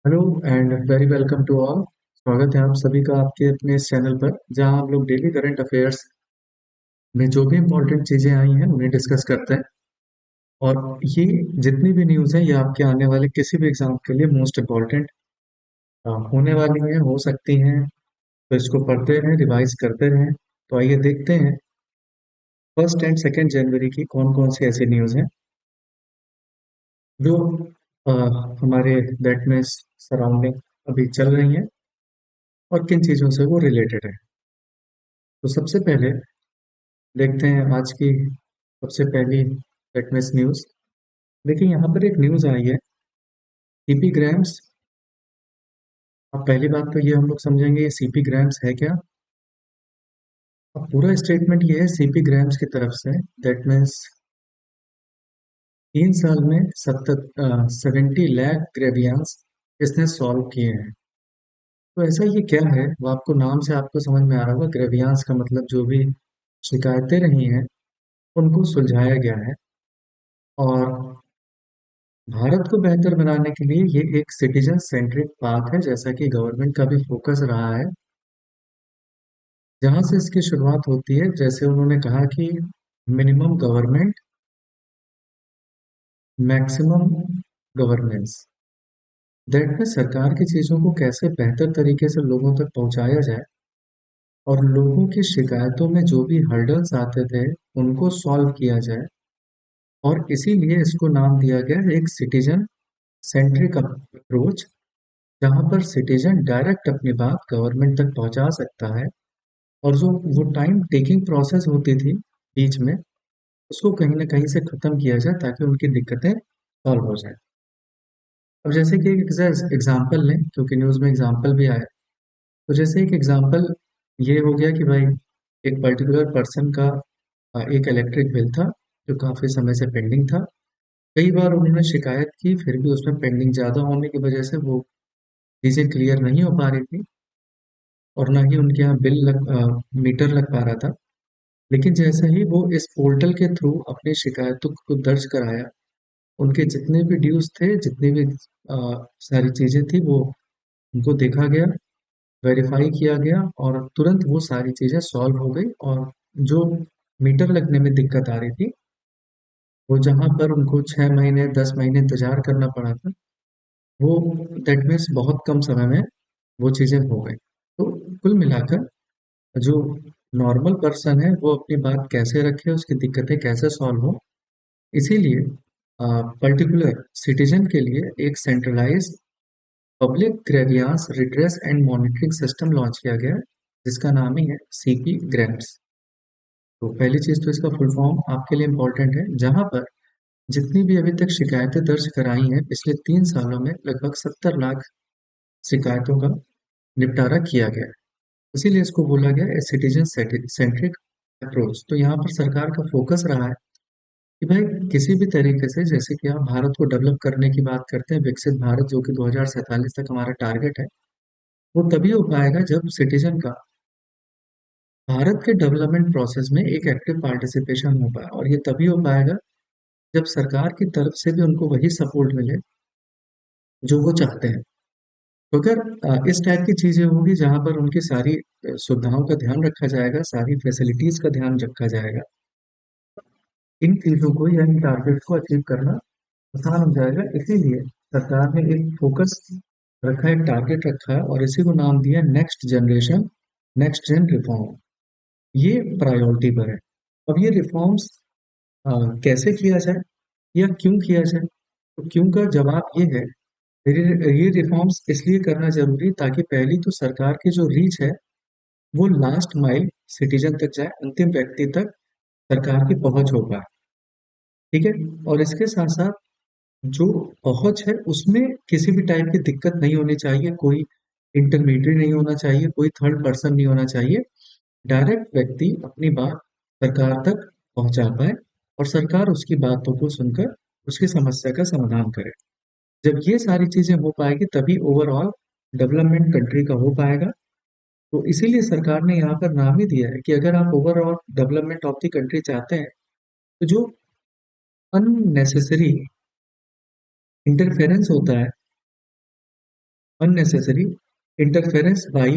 Hello and very welcome to all. स्वागत है आप सभी का आपके अपने इस चैनल पर, जहां हम लोग डेली करंट अफेयर्स में जो भी इम्पोर्टेंट चीजें आई हैं उन्हें डिस्कस करते हैं। और ये जितनी भी न्यूज़ है ये आपके आने वाले किसी भी एग्जाम के लिए मोस्ट इम्पोर्टेंट होने वाली हैं, हो सकती हैं। तो इसको पढ़ते रहें, रिवाइज करते रहें। तो आइए देखते हैं 1 एंड 2 जनवरी की कौन कौन सी ऐसी न्यूज़ हैं जो अ, हमारे दैट में सराउंडिंग अभी चल रही हैं और किन चीज़ों से वो रिलेटेड है। तो सबसे पहले देखते हैं आज की सबसे पहली टेक्निक्स न्यूज़। देखिए यहाँ पर एक न्यूज़ आई है, सीपी ग्राम्स। अब पहली बात तो ये हम लोग समझेंगे ये सीपी ग्राम्स है क्या। अब पूरा स्टेटमेंट ये है सीपी ग्राम्स की तरफ से, दैट मीन्स 3 साल में 70 लाख ग्रेवियंस इसने सॉल्व किए हैं। तो ऐसा ये क्या है वो आपको नाम से आपको समझ में आ रहा होगा। ग्रेवियंस का मतलब जो भी शिकायतें रही हैं उनको सुलझाया गया है। और भारत को बेहतर बनाने के लिए ये एक सिटीजन सेंट्रिक पाथ है, जैसा कि गवर्नमेंट का भी फोकस रहा है। जहां से इसकी शुरुआत होती है, जैसे उन्होंने कहा कि minimum government maximum governance, that में सरकार की चीजों को कैसे बेहतर तरीके से लोगों तक पहुंचाया जाए और लोगों की शिकायतों में जो भी हर्डल्स आते थे उनको सॉल्व किया जाए। और इसीलिए इसको नाम दिया गया एक सिटीजन सेंट्रिक अप्रोच, जहां पर सिटीजन डायरेक्ट अपनी बात गवर्नमेंट तक पहुंचा सकता है। और जो वो टाइम टेकिंग प्रोसेस होती थी बीच में, उसको कहीं ना कहीं से खत्म किया जाए ताकि उनकी दिक्कतें सॉल्व हो जाए। अब जैसे कि एक एग्जाम्पल लें, क्योंकि न्यूज़ में एग्जाम्पल भी आया, तो जैसे एक एग्जाम्पल ये हो गया कि भाई एक पर्टिकुलर पर्सन का एक इलेक्ट्रिक बिल था जो काफ़ी समय से पेंडिंग था। कई बार उन्होंने शिकायत की, फिर भी उसमें पेंडिंग ज़्यादा होने की वजह से वो चीज़ें क्लियर नहीं हो पा रही थी और ना ही उनके यहाँ मीटर लग पा रहा था। लेकिन जैसे ही वो इस पोर्टल के थ्रू अपनी शिकायतों को दर्ज कराया, उनके जितने भी ड्यूज थे, जितनी भी सारी चीजें थी, वो उनको देखा गया, वेरीफाई किया गया और तुरंत वो सारी चीजें सॉल्व हो गई। और जो मीटर लगने में दिक्कत आ रही थी, वो जहां पर उनको 6 महीने 10 महीने इंतजार करना पड़ा था, वो दैट मीन्स बहुत कम समय में वो चीजें हो गई। तो कुल मिलाकर जो नॉर्मल पर्सन है वो अपनी बात कैसे रखे, उसकी दिक्कतें कैसे सॉल्व हो, इसीलिए पर्टिकुलर सिटीजन के लिए एक centralise public grievance redress and monitoring system launch किया गया है, जिसका नाम ही है सीपी ग्रेम्स। तो पहली चीज तो इसका फुल फॉर्म आपके लिए इम्पोर्टेंट है, जहां पर जितनी भी अभी तक शिकायतें दर्ज कराई हैं पिछले 3 सालों में, लगभग 70 लाख शिकायतों का निपटारा किया गया है। इसीलिए इसको बोला गया है सिटीजन सेंट्रिक अप्रोच। तो यहाँ पर सरकार का फोकस रहा है कि भाई किसी भी तरीके से, जैसे कि आप भारत को डेवलप करने की बात करते हैं, विकसित भारत जो कि 2047 तक हमारा टारगेट है, वो तभी हो पाएगा जब सिटीजन का भारत के डेवलपमेंट प्रोसेस में एक एक्टिव पार्टिसिपेशन हो पाए। और ये तभी हो पाएगा जब सरकार की तरफ से भी उनको वही सपोर्ट मिले जो वो चाहते हैं। तो अगर इस टाइप की चीजें होंगी जहां पर उनकी सारी सुविधाओं का ध्यान रखा जाएगा, सारी फैसिलिटीज का ध्यान रखा जाएगा, इन चीजों को या इन टारगेट्स को अचीव करना आसान हो जाएगा। इसीलिए सरकार ने एक फोकस रखा है, एक टारगेट रखा है और इसी को नाम दिया next generation, next gen reform. ये प्रायोरिटी पर है। अब ये रिफॉर्म्स कैसे किया जाए या क्यों किया जाए, तो क्यों का जवाब ये है, ये रिफॉर्म्स इसलिए करना जरूरी है ताकि पहली तो सरकार की जो रीच है वो लास्ट माइल सिटीजन तक जाए, अंतिम व्यक्ति तक सरकार की पहुंच हो पाए। ठीक है। और इसके साथ साथ जो पहुंच है उसमें किसी भी टाइप की दिक्कत नहीं होनी चाहिए, कोई इंटरमीडिएट नहीं होना चाहिए, कोई थर्ड पर्सन नहीं होना चाहिए। डायरेक्ट व्यक्ति अपनी बात सरकार तक पहुंचा पाए और सरकार उसकी बातों को सुनकर उसकी समस्या का समाधान करे। जब ये सारी चीजें हो पाएगी तभी ओवरऑल डेवलपमेंट कंट्री का हो पाएगा। तो इसीलिए सरकार ने यहाँ पर नाम ही दिया है कि अगर आप overall development of the country चाहते हैं, तो जो अननेसेसरी इंटरफेरेंस होता है unnecessary interference by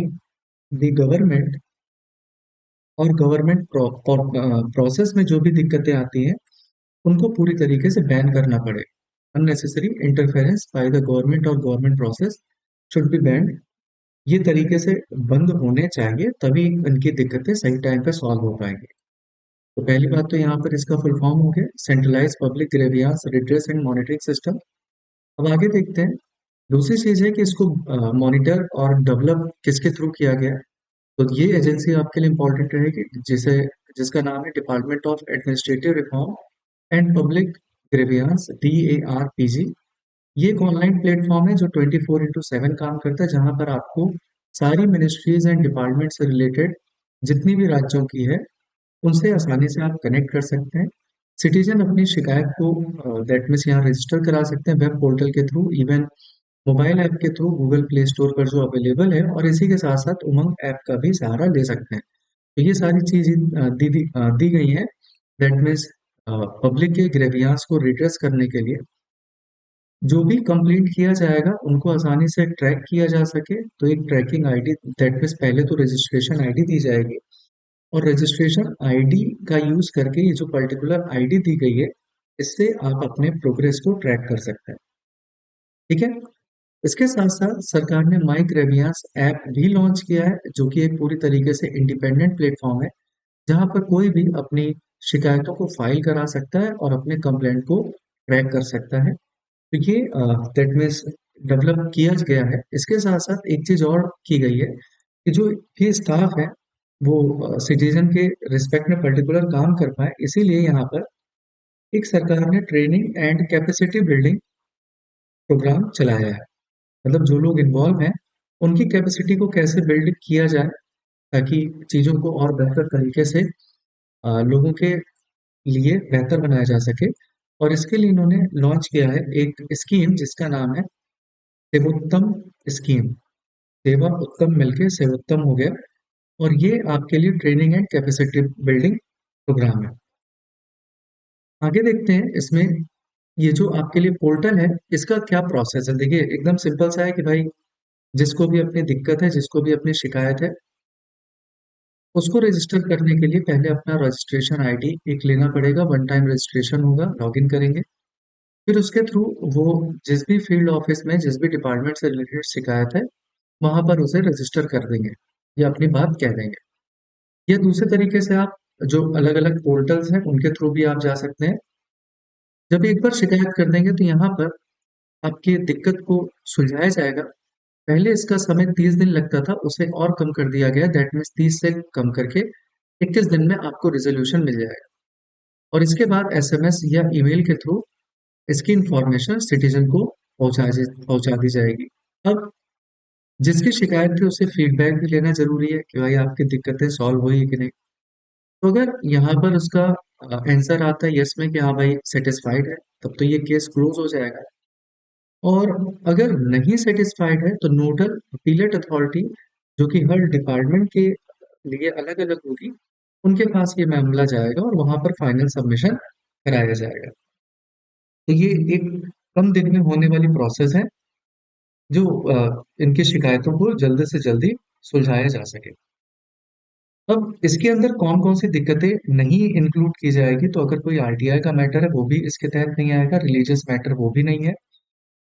the government और गवर्नमेंट प्रोसेस में जो भी दिक्कतें आती हैं उनको पूरी तरीके से बैन करना पड़े। Unnecessary interference by the government और government process should be banned. ये तरीके से बंद होने चाहिए, तभी इनकी दिक्कतें सही टाइम पे सॉल्व हो पाएंगी। तो पहली बात तो यहाँ पर इसका फुल फॉर्म हो गया centralise public grievance redress and monitoring system. अब आगे देखते हैं। दूसरी चीज है कि इसको मॉनिटर और डेवलप किसके थ्रू किया गया है। तो ये एजेंसी आपके लिए इंपॉर्टेंट रहेगी, जिसका नाम है department of administrative reform and public grievance, DARPG। ये एक ऑनलाइन प्लेटफॉर्म है जो 24/7 काम करता है, जहां पर आपको सारी मिनिस्ट्रीज एंड डिपार्टमेंट से रिलेटेड जितनी भी राज्यों की है उनसे आसानी से आप कनेक्ट कर सकते हैं। सिटीजन अपनी शिकायत को दैट मीन्स यहाँ रजिस्टर करा सकते हैं वेब पोर्टल के थ्रू, इवन मोबाइल ऐप के थ्रू गूगल प्ले स्टोर पर जो अवेलेबल है, और इसी के साथ साथ उमंग ऐप का भी सहारा ले सकते हैं। तो ये सारी चीजें दी गई हैं दैट मीन्स पब्लिक के ग्रेवियांस को रिड्रेस करने के लिए। जो भी कंप्लेंट किया जाएगा उनको आसानी से ट्रैक किया जा सके, तो एक ट्रैकिंग आईडी दैट मीन्स पहले तो रजिस्ट्रेशन आईडी दी जाएगी, और रजिस्ट्रेशन आईडी का यूज करके ये जो पर्टिकुलर आईडी दी गई है इससे आप अपने प्रोग्रेस को ट्रैक कर सकते हैं। ठीक है। इसके साथ साथ सरकार ने माई ग्रेवियांस ऐप भी लॉन्च किया है, जो कि एक पूरी तरीके से इंडिपेंडेंट प्लेटफॉर्म है, जहां पर कोई भी अपनी शिकायतों को फाइल करा सकता है और अपने कंप्लेंट को ट्रैक कर सकता है। तो ये दैट मीन्स डेवलप किया गया है। इसके साथ साथ एक चीज और की गई है कि जो ये स्टाफ है वो सिटीजन के रिस्पेक्ट में पर्टिकुलर काम कर पाए, इसीलिए यहाँ पर एक सरकार ने training and capacity building programme चलाया है। मतलब जो लोग इन्वॉल्व हैं उनकी कैपेसिटी को कैसे बिल्ड किया जाए ताकि चीज़ों को और बेहतर तरीके से लोगों के लिए बेहतर बनाया जा सके। और इसके लिए इन्होंने लॉन्च किया है एक स्कीम जिसका नाम है सेवोत्तम स्कीम। सेवा उत्तम मिलके सेवोत्तम हो गया, और ये आपके लिए training and capacity building programme है। आगे देखते हैं इसमें ये जो आपके लिए पोर्टल है इसका क्या प्रोसेस है। देखिए एकदम सिंपल सा है कि भाई जिसको भी अपनी दिक्कत है, जिसको भी अपनी शिकायत है, उसको रजिस्टर करने के लिए पहले अपना रजिस्ट्रेशन आईडी एक लेना पड़ेगा। वन टाइम रजिस्ट्रेशन होगा, लॉगिन करेंगे, फिर उसके थ्रू वो जिस भी फील्ड ऑफिस में जिस भी डिपार्टमेंट से रिलेटेड शिकायत है वहां पर उसे रजिस्टर कर देंगे या अपनी बात कह देंगे। या दूसरे तरीके से आप जो अलग अलग पोर्टल्स हैं उनके थ्रू भी आप जा सकते हैं। जब एक बार शिकायत कर देंगे तो यहाँ पर आपकी दिक्कत को सुलझाया जाएगा। पहले इसका समय 30 दिन लगता था, उसे और कम कर दिया गया, दैट मीन्स 30 से कम करके 21 दिन में आपको रिजोल्यूशन मिल जाएगा। और इसके बाद SMS या ईमेल के थ्रू इसकी इंफॉर्मेशन सिटीजन को पहुंचा दी जाएगी। अब जिसकी शिकायत थी उसे फीडबैक भी लेना जरूरी है कि भाई आपकी दिक्कतें सॉल्व हुई कि नहीं। तो अगर यहाँ पर उसका आंसर आता है यस में कि हाँ भाई सेटिस्फाइड है, तब तो ये केस क्लोज हो जाएगा। और अगर नहीं सेटिस्फाइड है तो नोडल अपीलेट अथॉरिटी, जो कि हर डिपार्टमेंट के लिए अलग अलग होगी, उनके पास ये मामला जाएगा और वहां पर फाइनल सबमिशन कराया जाएगा। तो ये एक कम दिन में होने वाली प्रोसेस है जो इनकी शिकायतों को जल्द से जल्दी सुलझाया जा सके। अब इसके अंदर कौन कौन सी दिक्कतें नहीं इंक्लूड की जाएगी, तो अगर कोई RTI का मैटर है वो भी इसके तहत नहीं आएगा, रिलीजियस मैटर वो भी नहीं है।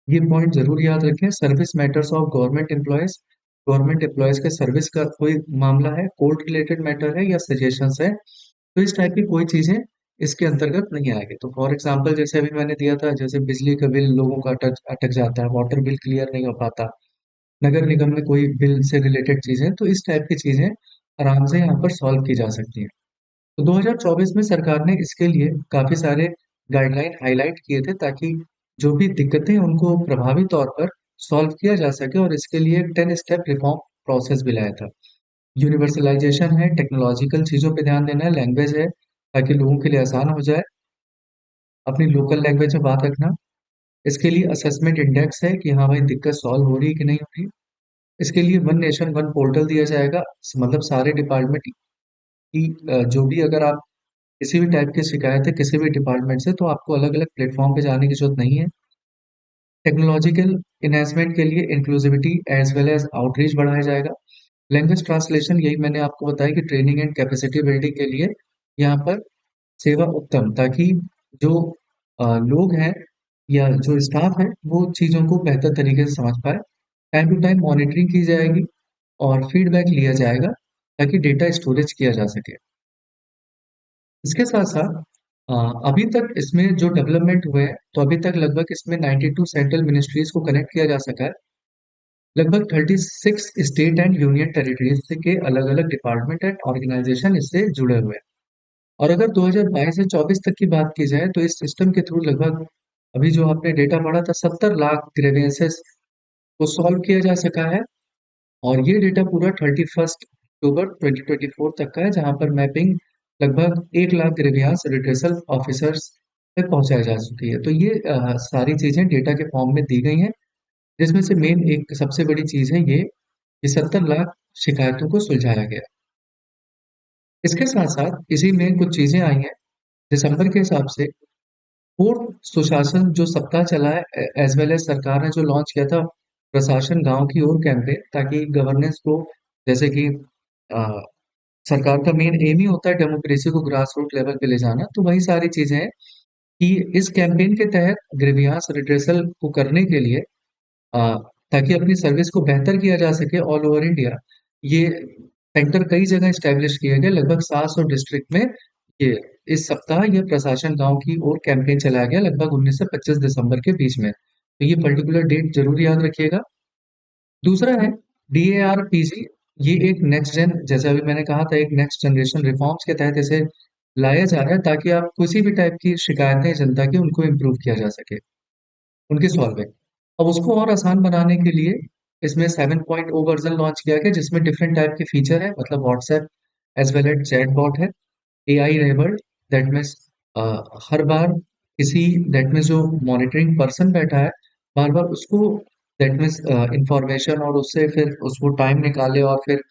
ये पॉइंट जरूर याद रखें। Service matters of government employees के सर्विस का कोई मामला है, कोर्ट रिलेटेड मैटर है या सजेशंस है, तो इस टाइप की कोई चीजें इसके अंतर्गत नहीं आएगी। तो फॉर एग्जांपल जैसे अभी मैंने दिया था, जैसे बिजली का बिल लोगों का अटक अटक जाता है, वाटर बिल क्लियर नहीं हो पाता, नगर निगम में कोई बिल से रिलेटेड चीजें, तो इस टाइप की चीजें आराम से यहाँ पर सॉल्व की जा सकती हैं। तो 2024 में सरकार ने इसके लिए काफी सारे गाइडलाइन हाईलाइट किए थे ताकि जो भी दिक्कतें हैं उनको प्रभावी तौर पर सॉल्व किया जा सके, और इसके लिए 10 स्टेप रिफॉर्म प्रोसेस भी लाया था। यूनिवर्सलाइजेशन है, टेक्नोलॉजिकल चीजों पे ध्यान देना है, लैंग्वेज है ताकि लोगों के लिए आसान हो जाए अपनी लोकल लैंग्वेज में बात रखना। इसके लिए असेसमेंट इंडेक्स है कि हाँ भाई दिक्कत सॉल्व हो रही है कि नहीं हो रही। इसके लिए वन नेशन वन पोर्टल दिया जाएगा, मतलब सारे डिपार्टमेंट की जो भी अगर आप किसी भी टाइप की शिकायत है किसी भी डिपार्टमेंट से, तो आपको अलग अलग प्लेटफॉर्म पे जाने की जरूरत नहीं है। टेक्नोलॉजिकल इन्हेंसमेंट के लिए inclusivity as well as outreach बढ़ाया जाएगा। लैंग्वेज ट्रांसलेशन, यही मैंने आपको बताया कि ट्रेनिंग एंड कैपेसिटी बिल्डिंग के लिए यहाँ पर सेवा उत्तम, ताकि जो लोग हैं या जो स्टाफ है वो चीज़ों को बेहतर तरीके से समझ पाए। टाइम टू टाइम मॉनिटरिंग की जाएगी और फीडबैक लिया जाएगा ताकि डेटा स्टोरेज किया जा सके। इसके साथ साथ अभी तक इसमें जो डेवलपमेंट हुए हैं, तो अभी तक लगभग इसमें 92 सेंट्रल मिनिस्ट्रीज को कनेक्ट किया जा सका है। लगभग 36 स्टेट एंड यूनियन टेरिटरीज के अलग अलग डिपार्टमेंट एंड ऑर्गेनाइजेशन इससे जुड़े हुए हैं। और अगर 2022 से 24 तक की बात की जाए तो इस सिस्टम के थ्रू लगभग, अभी जो आपने डेटा पढ़ा था, 70 लाख ग्रेवेंसेस को सॉल्व किया जा सका है। और ये डेटा पूरा 31 अक्टूबर 2024 तक का है, जहां पर मैपिंग लगभग 1 लाख ग्रेवियांस रिट्रेसल ऑफिसर्स तक पहुंचाई जा चुकी है। तो ये सारी चीजें डेटा के फॉर्म में दी गई हैं, जिसमें से मेन एक सबसे बड़ी चीज है ये कि 70 लाख शिकायतों को सुलझाया गया। इसके साथ साथ इसी में कुछ चीजें आई हैं। दिसंबर के हिसाब से पूर्ण सुशासन जो सप्ताह चला है, एज वेल एज सरकार ने जो लॉन्च किया था प्रशासन गांव की ओर कैंपेन, ताकि गवर्नेंस को, जैसे कि अ, सरकार का मेन एम ही होता है डेमोक्रेसी को ग्रास रूट लेवल पे ले जाना, तो वही सारी चीजें हैं कि इस कैंपेन के तहत ग्रीवियंस रिड्रेसल को करने के लिए, अ, ताकि अपनी सर्विस को बेहतर किया जा सके ऑल ओवर इंडिया, ये सेंटर कई जगह स्टैब्लिश किए गए। लगभग 700 डिस्ट्रिक्ट में ये इस सप्ताह ये प्रशासन गांव की ओर कैंपेन चलाया गया, लगभग 19 से 25 दिसंबर के बीच में। तो ये पर्टिकुलर डेट जरूर याद रखिएगा। दूसरा है DARPG। ये एक नेक्स्ट जेन, जैसे अभी मैंने कहा था, एक नेक्स्ट जनरेशन रिफॉर्म्स के तहत इसे लाया जा रहा है, ताकि आप किसी भी टाइप की शिकायतें जनता की उनको इम्प्रूव किया जा सके, उनकी सॉल्विंग। अब उसको और आसान बनाने के लिए इसमें 7.0 वर्जन लॉन्च किया गया, जिसमें डिफरेंट टाइप के फीचर है, मतलब WhatsApp as well as chat bot है, AI enabled, दैट मीन्स हर बार किसी, दैट मीन्स जो मॉनिटरिंग पर्सन बैठा है, बार बार उसको, दैट मीन्स इंफॉर्मेशन, और उससे फिर उसको टाइम निकाले और फिर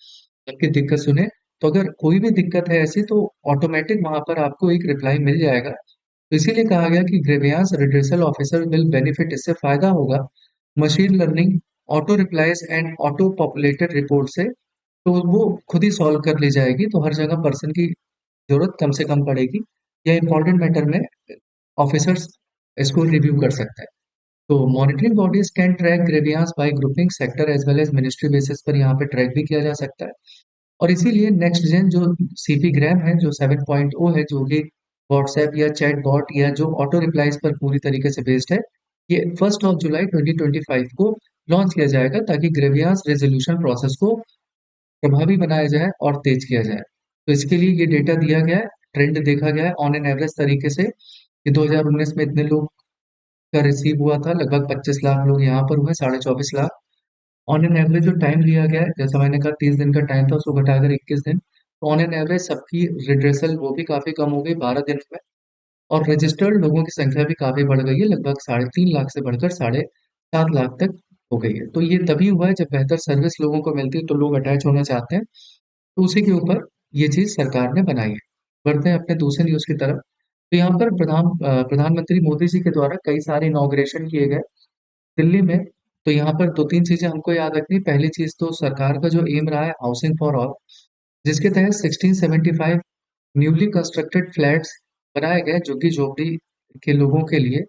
आपकी दिक्कत सुने। तो अगर कोई भी दिक्कत है ऐसी, तो ऑटोमेटिक वहां पर आपको एक रिप्लाई मिल जाएगा। तो इसीलिए कहा गया कि grievance redressal officer will benefit, इससे फायदा होगा machine learning, auto replies and auto populated report से। तो वो खुद ही सॉल्व कर ली जाएगी, तो हर जगह पर्सन की जरूरत कम से कम पड़ेगी, या इंपॉर्टेंट मैटर में ऑफिसर्स इसको रिव्यू कर सकते हैं। तो monitoring bodies can track grievance by grouping sector as well as ministry basis पर यहाँ पे ट्रैक भी किया जा सकता है। और इसीलिए नेक्स्ट जेन जो CP ग्राम है, जो 7.0 है, जो कि व्हाट्सएप या चैट बॉट या जो ऑटो रिप्लाईज पर पूरी तरीके से बेस्ड है, ये 1 जुलाई 2025 को लॉन्च किया जाएगा, ताकि ग्रेवियांस रेजोल्यूशन प्रोसेस को प्रभावी बनाया जाए और तेज किया जाए। तो इसके लिए ये डेटा दिया गया है, ट्रेंड देखा गया है ऑन एन एवरेज तरीके से, कि 2019 में इतने लोग का रिसीव हुआ था, लगभग 25 लाख लोग यहाँ पर हुए, 24.5 लाख। ऑन एन एवरेज जो टाइम लिया गया है, जैसा मैंने कहा 30 दिन का टाइम था, उसको घटाकर 21 दिन, तो ऑन एन एवरेज सबकी रिड्रेसल वो भी काफी कम हो गई 12 दिन में। और रजिस्टर्ड लोगों की संख्या भी काफी बढ़ गई है, लगभग 3.5 लाख से बढ़कर 7.5 लाख तक हो गई है। तो ये तभी हुआ है जब बेहतर सर्विस लोगों को मिलती है, तो लोग अटैच होना चाहते हैं। तो उसी के ऊपर ये चीज सरकार ने बनाई है। बढ़ते हैं अपने दूसरे न्यूज की तरफ। तो यहाँ पर प्रधानमंत्री मोदी जी के द्वारा कई सारे इनॉग्रेशन किए गए दिल्ली में। तो यहाँ पर दो तीन चीजें हमको याद रखनी। पहली चीज तो सरकार का जो एम रहा है हाउसिंग फॉर ऑल, जिसके तहत 1675 न्यूली कंस्ट्रक्टेड फ्लैट्स बनाए गए, जो कि झोपड़ी के लोगों के लिए,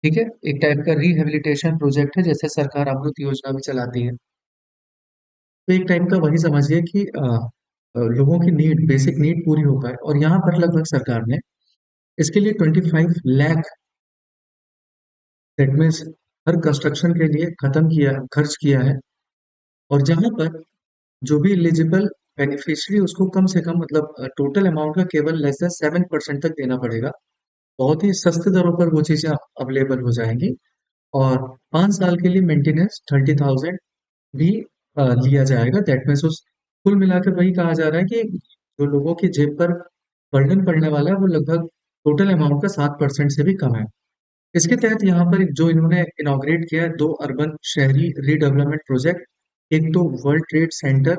ठीक है, एक टाइप का रिहेबिलिटेशन प्रोजेक्ट है, जैसे सरकार अमृत योजना भी चलाती है। तो एक टाइप का वही समझिए कि लोगों की नीड, बेसिक नीड पूरी हो पाए। और यहाँ पर लगभग सरकार ने इसके लिए 25 lakh, that means her construction के लिए खत्म किया, खर्च किया है। और जहां पर जो भी एलिजिबल बेनिफिशियरी, उसको कम से कम, मतलब टोटल अमाउंट का केवल लेस देन 7% तक देना पड़ेगा। बहुत ही सस्ते दरों पर वो चीजें अवेलेबल हो जाएंगी। और 5 साल के लिए मेंटेनेंस 30,000 भी लिया जाएगा। दैट मीन्स उस कुल मिलाकर वही कहा जा रहा है कि जो लोगों की जेब पर बर्डन पड़ने वाला है, वो लगभग टोटल अमाउंट का 7% से भी कम है। इसके तहत यहाँ पर जो इन्होंने इनॉग्रेट किया है, दो अर्बन शहरी रीडेवलपमेंट प्रोजेक्ट। एक तो वर्ल्ड ट्रेड सेंटर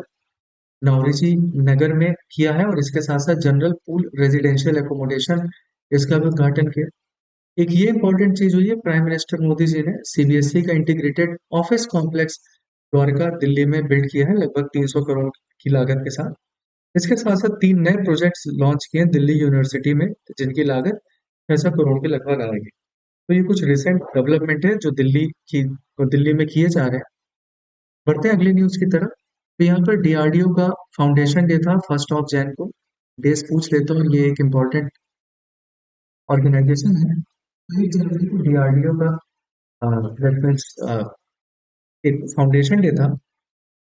नौरीजी नगर में किया है, और इसके साथ साथ जनरल पूल रेजिडेंशियल एकोमोडेशन, इसका भी उद्घाटन किया। एक ये इंपॉर्टेंट चीज हुई है, प्राइम मिनिस्टर मोदी जी ने सीबीएसई का integrated office complex Dwarka Delhi में बिल्ड किया है लगभग 300 करोड़ की लागत के साथ। इसके साथ साथ 3 नए प्रोजेक्ट्स लॉन्च किए हैं दिल्ली यूनिवर्सिटी में, जिनकी लागत 600 करोड़ के लगभग आएगी। तो ये कुछ रिसेंट डेवलपमेंट है जो दिल्ली में किए जा रहे हैं। बढ़ते हैं अगली न्यूज की तरफ। तो यहाँ पर डीआरडीओ का फाउंडेशन डे था 1 Jan को। डेज पूछ लेते हैं, और ये एक इम्पोर्टेंट ऑर्गेनाइजेशन है। 1 जनवरी को डीआरडीओ का that means, एक फाउंडेशन डे था।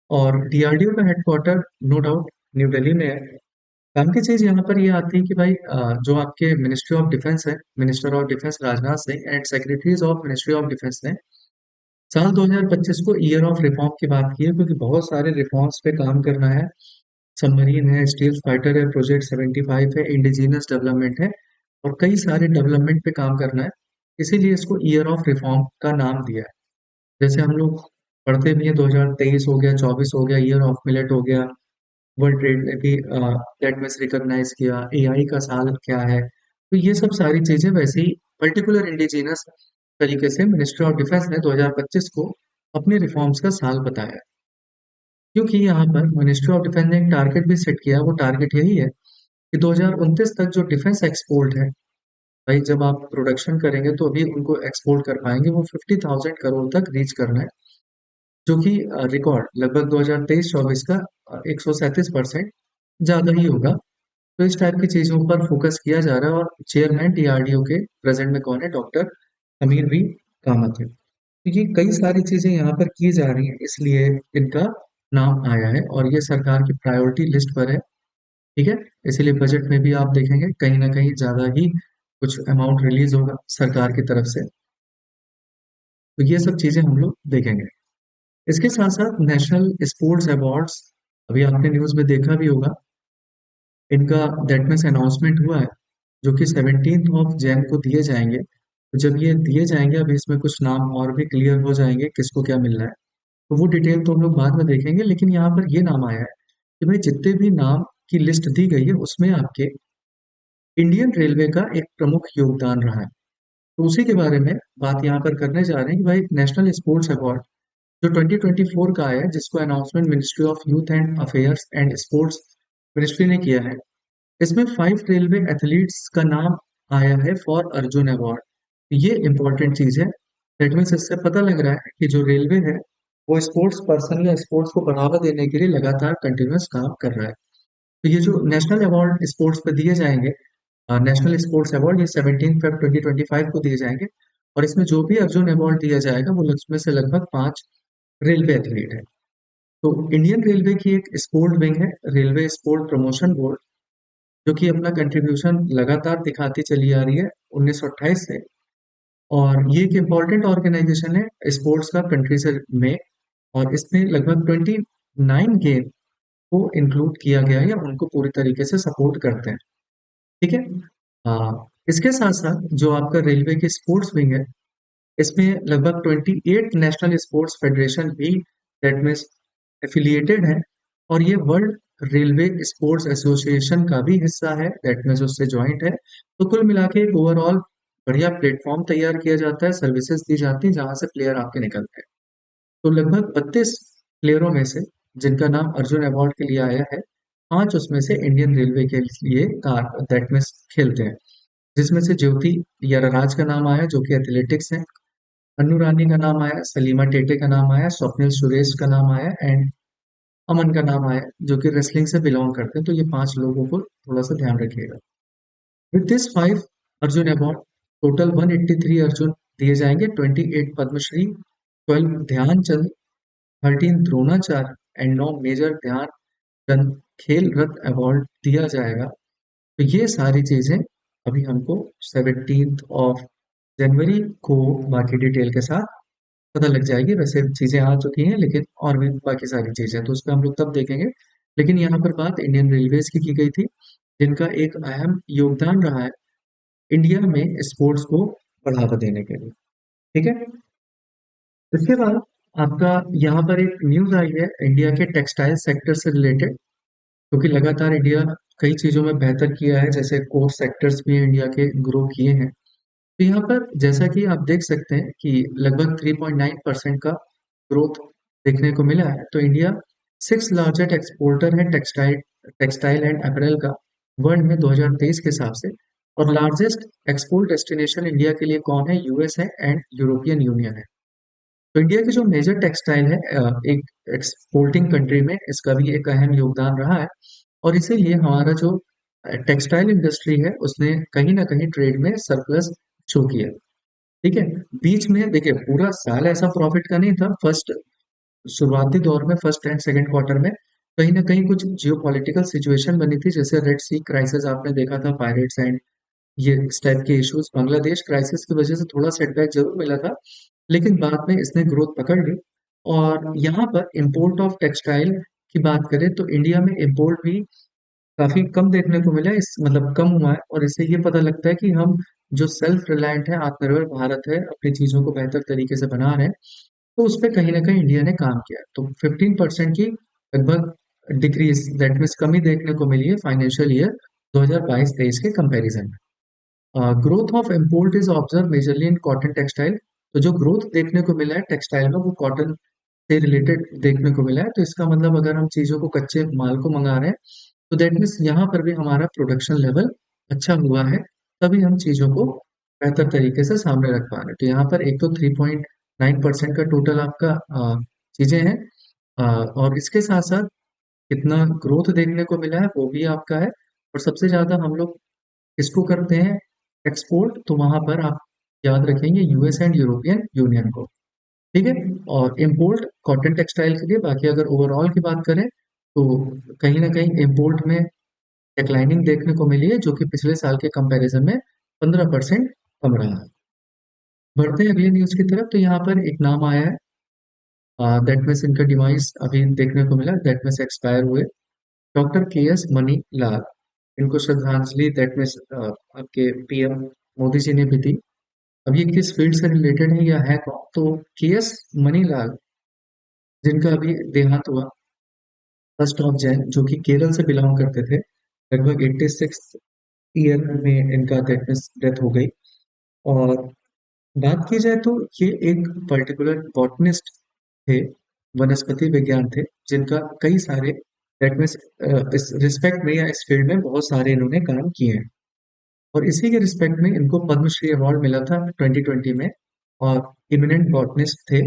और डीआरडीओ का headquarter no doubt New Delhi में है। काम की चीज यहाँ पर ये आती है कि भाई जो आपके मिनिस्ट्री ऑफ डिफेंस है, minister of defence Rajnath Singh and secretaries of ministry of defence ने साल 2025 को ईयर ऑफ रिफॉर्म की बात की है, क्योंकि बहुत सारे रिफॉर्म्स पे काम करना है। सबमरीन है, स्टील फाइटर है, प्रोजेक्ट 75 है, इंडिजिनियस डेवलपमेंट है, और कई सारे डेवलपमेंट पे काम करना है। इसीलिए इसको ईयर ऑफ रिफॉर्म का नाम दिया है। जैसे हम लोग पढ़ते भी हैं, 2023 हो गया, 24 हो गया, ईयर ऑफ मिलेट हो गया। वर्ल्ड ट्रेड ने भी दैट मीन्स रिकॉग्नाइज किया, एआई का साल क्या है। तो ये सब सारी चीजें वैसे ही पर्टिकुलर इंडिजिनस तरीके से मिनिस्ट्री ऑफ डिफेंस ने 2025 को अपने रिफॉर्म्स का साल बताया। क्योंकि यहाँ पर मिनिस्ट्री ऑफ डिफेंस ने एक टारगेट भी सेट किया। वो टारगेट यही है कि 2029 तक जो डिफेंस एक्सपोर्ट है, भाई जब आप प्रोडक्शन करेंगे तो अभी उनको एक्सपोर्ट कर पाएंगे, वो 50,000 करोड़ तक रीच करना है, जो कि रिकॉर्ड लगभग 2023-24 का 137% ज्यादा ही होगा। तो इस टाइप की चीजों पर फोकस किया जा रहा है। और चेयरमैन डीआरडीओ के प्रेजेंट में कौन है? डॉक्टर अमीर भी कामत है। तो ये कई सारी चीजें यहाँ पर की जा रही हैं, इसलिए इनका नाम आया है, और ये सरकार की प्रायोरिटी लिस्ट पर है। ठीक है। इसीलिए बजट में भी आप देखेंगे कहीं ना कहीं ज्यादा ही कुछ अमाउंट रिलीज होगा सरकार की तरफ से। तो ये सब चीजें हम लोग देखेंगे। इसके साथ साथ नेशनल स्पोर्ट्स अवार्ड्स, अभी आपने न्यूज में देखा भी होगा, इनका दैट मीन्स अनाउंसमेंट हुआ है, जो कि 17 Jan को दिए जाएंगे। तो जब ये दिए जाएंगे, अभी इसमें कुछ नाम और भी क्लियर हो जाएंगे किसको क्या मिल रहा है, तो वो डिटेल तो हम लोग बाद में देखेंगे। लेकिन यहाँ पर ये नाम आया है कि भाई जितने भी नाम की लिस्ट दी गई है, उसमें आपके इंडियन रेलवे का एक प्रमुख योगदान रहा है। तो उसी के बारे में बात यहाँ पर करने जा रहे हैं कि भाई नेशनल स्पोर्ट्स अवार्ड जो 2024 का आया है, जिसको announcement ministry of youth and affairs and sports ministry ने किया है। इसमें 5 रेलवे एथलीट्स का नाम आया है फॉर अर्जुन अवार्ड। ये इंपॉर्टेंट चीज है। दैट मीन्स इससे पता लग रहा है कि जो रेलवे है, वो स्पोर्ट्स पर्सन या स्पोर्ट्स को बढ़ावा देने के लिए लगातार कंटिन्यूस काम कर रहा है। तो ये जो नेशनल अवार्ड स्पोर्ट्स पे दिए जाएंगे, नेशनल स्पोर्ट्स अवार्ड, ये 17 Feb 2025 को दिए जाएंगे। और इसमें जो भी अर्जुन अवार्ड दिया जाएगा, वो उसमें से लगभग 5 रेलवे एथलीट है। तो इंडियन रेलवे की एक स्पोर्ट विंग है, रेलवे स्पोर्ट प्रमोशन बोर्ड, जो कि अपना कंट्रीब्यूशन लगातार दिखाती चली आ रही है 1928 से। और ये एक इम्पॉर्टेंट ऑर्गेनाइजेशन है स्पोर्ट्स का कंट्री से में। और इसमें लगभग 29 गेम को इंक्लूड किया गया है, या उनको पूरी तरीके से सपोर्ट करते हैं। ठीक है। इसके साथ साथ जो आपका रेलवे की स्पोर्ट्स विंग है, इसमें लगभग 28 नेशनल स्पोर्ट्स फेडरेशन भी दैट मीन्स एफिलिएटेड है। और ये वर्ल्ड रेलवे स्पोर्ट्स एसोसिएशन का भी हिस्सा है, दैट मीन्स उससे ज्वाइंट है। तो कुल मिला के एक ओवरऑल बढ़िया प्लेटफॉर्म तैयार किया जाता है, सर्विसेज दी जाती है, जहां से प्लेयर आपके निकलते हैं। तो लगभग 32 प्लेयरों में से जिनका नाम अर्जुन अवार्ड के लिए आया है, 5 उसमें से इंडियन रेलवे के लिए कार दैट मीन्स खेलते हैं। जिसमें से ज्योति यराराज का नाम आया, जो कि एथलेटिक्स है। अन्नू रानी का नाम आया, सलीमा टेटे का नाम आया, स्वप्निल सुरेश का नाम आया, एंड अमन का नाम आया, जो कि रेसलिंग से बिलोंग करते हैं। तो ये 5 लोगों को थोड़ा सा ध्यान रखिएगा। With this 5 Arjun award, total 183 Arjun दिए जाएंगे, 28 पद्मश्री, 12 ध्यानचंद, 13 द्रोणाचार्य एंड 9 मेजर ध्यानचंद खेल रत्न अवार्ड दिया जाएगा। तो ये सारी चीजें अभी हमको 17 जनवरी को बाकी डिटेल के साथ पता लग जाएगी। वैसे चीजें आ चुकी हैं, लेकिन और भी बाकी सारी चीजें हैं, तो उस पर हम लोग तब देखेंगे। लेकिन यहाँ पर बात इंडियन रेलवेज की गई थी, जिनका एक अहम योगदान रहा है इंडिया में स्पोर्ट्स को बढ़ावा देने के लिए। ठीक है। इसके बाद आपका यहाँ पर एक न्यूज आई है इंडिया के टेक्सटाइल सेक्टर से रिलेटेड, क्योंकि लगातार इंडिया कई चीजों में बेहतर किया है, जैसे कोर सेक्टर्स भी इंडिया के ग्रो किए हैं। तो यहाँ पर जैसा कि आप देख सकते हैं कि लगभग 3.9% का ग्रोथ देखने को मिला है। तो इंडिया सिक्स लार्जेस्ट एक्सपोर्टर है टेक्सटाइल एंड अपरेल का वर्ल्ड में 2023 के हिसाब से। और लार्जेस्ट एक्सपोर्ट डेस्टिनेशन इंडिया के लिए कौन है? यूएस है एंड यूरोपियन यूनियन है। तो इंडिया की जो मेजर टेक्सटाइल है एक एक्सपोर्टिंग कंट्री में इसका भी एक अहम योगदान रहा है। और इसीलिए हमारा जो टेक्सटाइल इंडस्ट्री है उसने कहीं ना कहीं ट्रेड में सरप्लस शो किया। ठीक है। बीच में देखिए पूरा साल ऐसा प्रॉफिट का नहीं था। फर्स्ट शुरुआती दौर में फर्स्ट एंड सेकंड क्वार्टर में कहीं ना कहीं कुछ जियो पॉलिटिकल सिचुएशन बनी थी, जैसे रेड सी क्राइसिस आपने देखा था, पायरेट्स एंड ये इस टाइप के इश्यूज, बांग्लादेश क्राइसिस की वजह से थोड़ा सेटबैक जरूर मिला था। लेकिन बाद में इसने ग्रोथ पकड़ ली। और यहाँ पर इंपोर्ट ऑफ टेक्सटाइल की बात करें तो इंडिया में इंपोर्ट भी काफी कम देखने को मिला है, इस मतलब कम हुआ है। और इससे ये पता लगता है कि हम जो सेल्फ रिलायंट है, आत्मनिर्भर भारत है, अपनी चीजों को बेहतर तरीके से बना रहे हैं। तो उस पर कहीं ना कहीं इंडिया ने काम किया है। तो 15% की लगभग डिक्रीज दैट मीन्स कमी देखने को मिली है फाइनेंशियल ईयर 2022-23 के कंपैरिजन में। Growth of import is observe majorly in cotton textile. तो जो ग्रोथ देखने को मिला है टेक्सटाइल में वो कॉटन से रिलेटेड देखने को मिला है। तो इसका मतलब अगर हम चीजों को कच्चे माल को मंगा रहे हैं तो दैट मीन्स यहाँ पर भी हमारा प्रोडक्शन लेवल अच्छा हुआ है, तभी हम चीजों को बेहतर तरीके से सामने रख पा रहे हैं। तो यहाँ पर एक तो 3.9% का टोटल आपका चीजें हैं। और इसके साथ साथ कितना ग्रोथ देखने को मिला है वो भी आपका है। और सबसे ज्यादा हम लोग इसको करते हैं एक्सपोर्ट, तो वहां पर आप याद रखेंगे यूएस एंड यूरोपियन यूनियन को। ठीक है। और इम्पोर्ट कॉटन टेक्सटाइल के लिए, बाकी अगर ओवरऑल की बात करें तो कहीं ना कहीं इम्पोर्ट में डिक्लाइनिंग देखने को मिली है, जो कि पिछले साल के कंपैरिजन में 15% कम रहा है। बढ़ते हैं अगली न्यूज की तरफ। तो यहाँ पर एक नाम आया है, दैट मीन्स इनका डिवाइस अभी देखने को मिला, दैट मीन्स एक्सपायर हुए, डॉक्टर के एस मनी लाल। इनको श्रद्धांजलि दैट मीन्स आपके पीएम मोदी जी ने भी दी। अब ये किस फील्ड से रिलेटेड है या है कौन? तो के एस मनीलाल, जिनका अभी देहांत हुआ 1 जैन, जो कि केरल से बिलोंग करते थे। लगभग 86 ईयर में इनका डेथ हो गई। और बात की जाए तो ये एक पर्टिकुलर बॉटनिस्ट थे, वनस्पति विज्ञान थे, जिनका कई सारे दैट मीन्स इस रिस्पेक्ट में या इस फील्ड में बहुत सारे इन्होंने काम किए हैं। और इसी के रिस्पेक्ट में इनको पद्मश्री अवार्ड मिला था 2020 में। और इमिनेंट बॉटनिस्ट थे।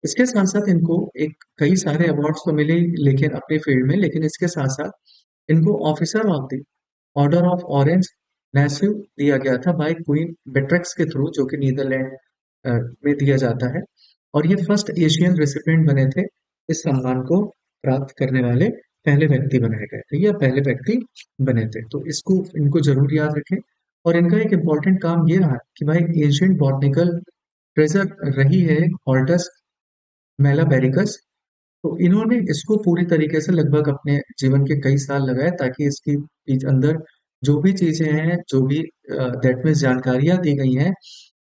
इसके साथ साथ इनको एक कई सारे अवार्ड्स तो मिले ही, लेकिन अपने फील्ड में, लेकिन इसके साथ साथ इनको officer of the order of Orange Nassau दिया गया था बाय क्वीन बेट्रिक्स के थ्रू, जो कि नीदरलैंड में दिया जाता है। और ये फर्स्ट एशियन रेसिपिएंट बने थे इस सम्मान को प्राप्त करने वाले, पहले व्यक्ति बनाए गए थे या पहले व्यक्ति बने थे। तो इसको इनको जरूर याद रखें। और इनका एक इम्पॉर्टेंट काम ये रहा कि भाई एशियंट बॉटनिकल ट्रेजर रही है हॉर्टस मेलाबेरिकस। तो इन्होंने इसको पूरी तरीके से लगभग अपने जीवन के कई साल लगाए ताकि इसकी अंदर जो भी चीजें हैं, जो भी दैट मीन्स जानकारियां दी गई हैं,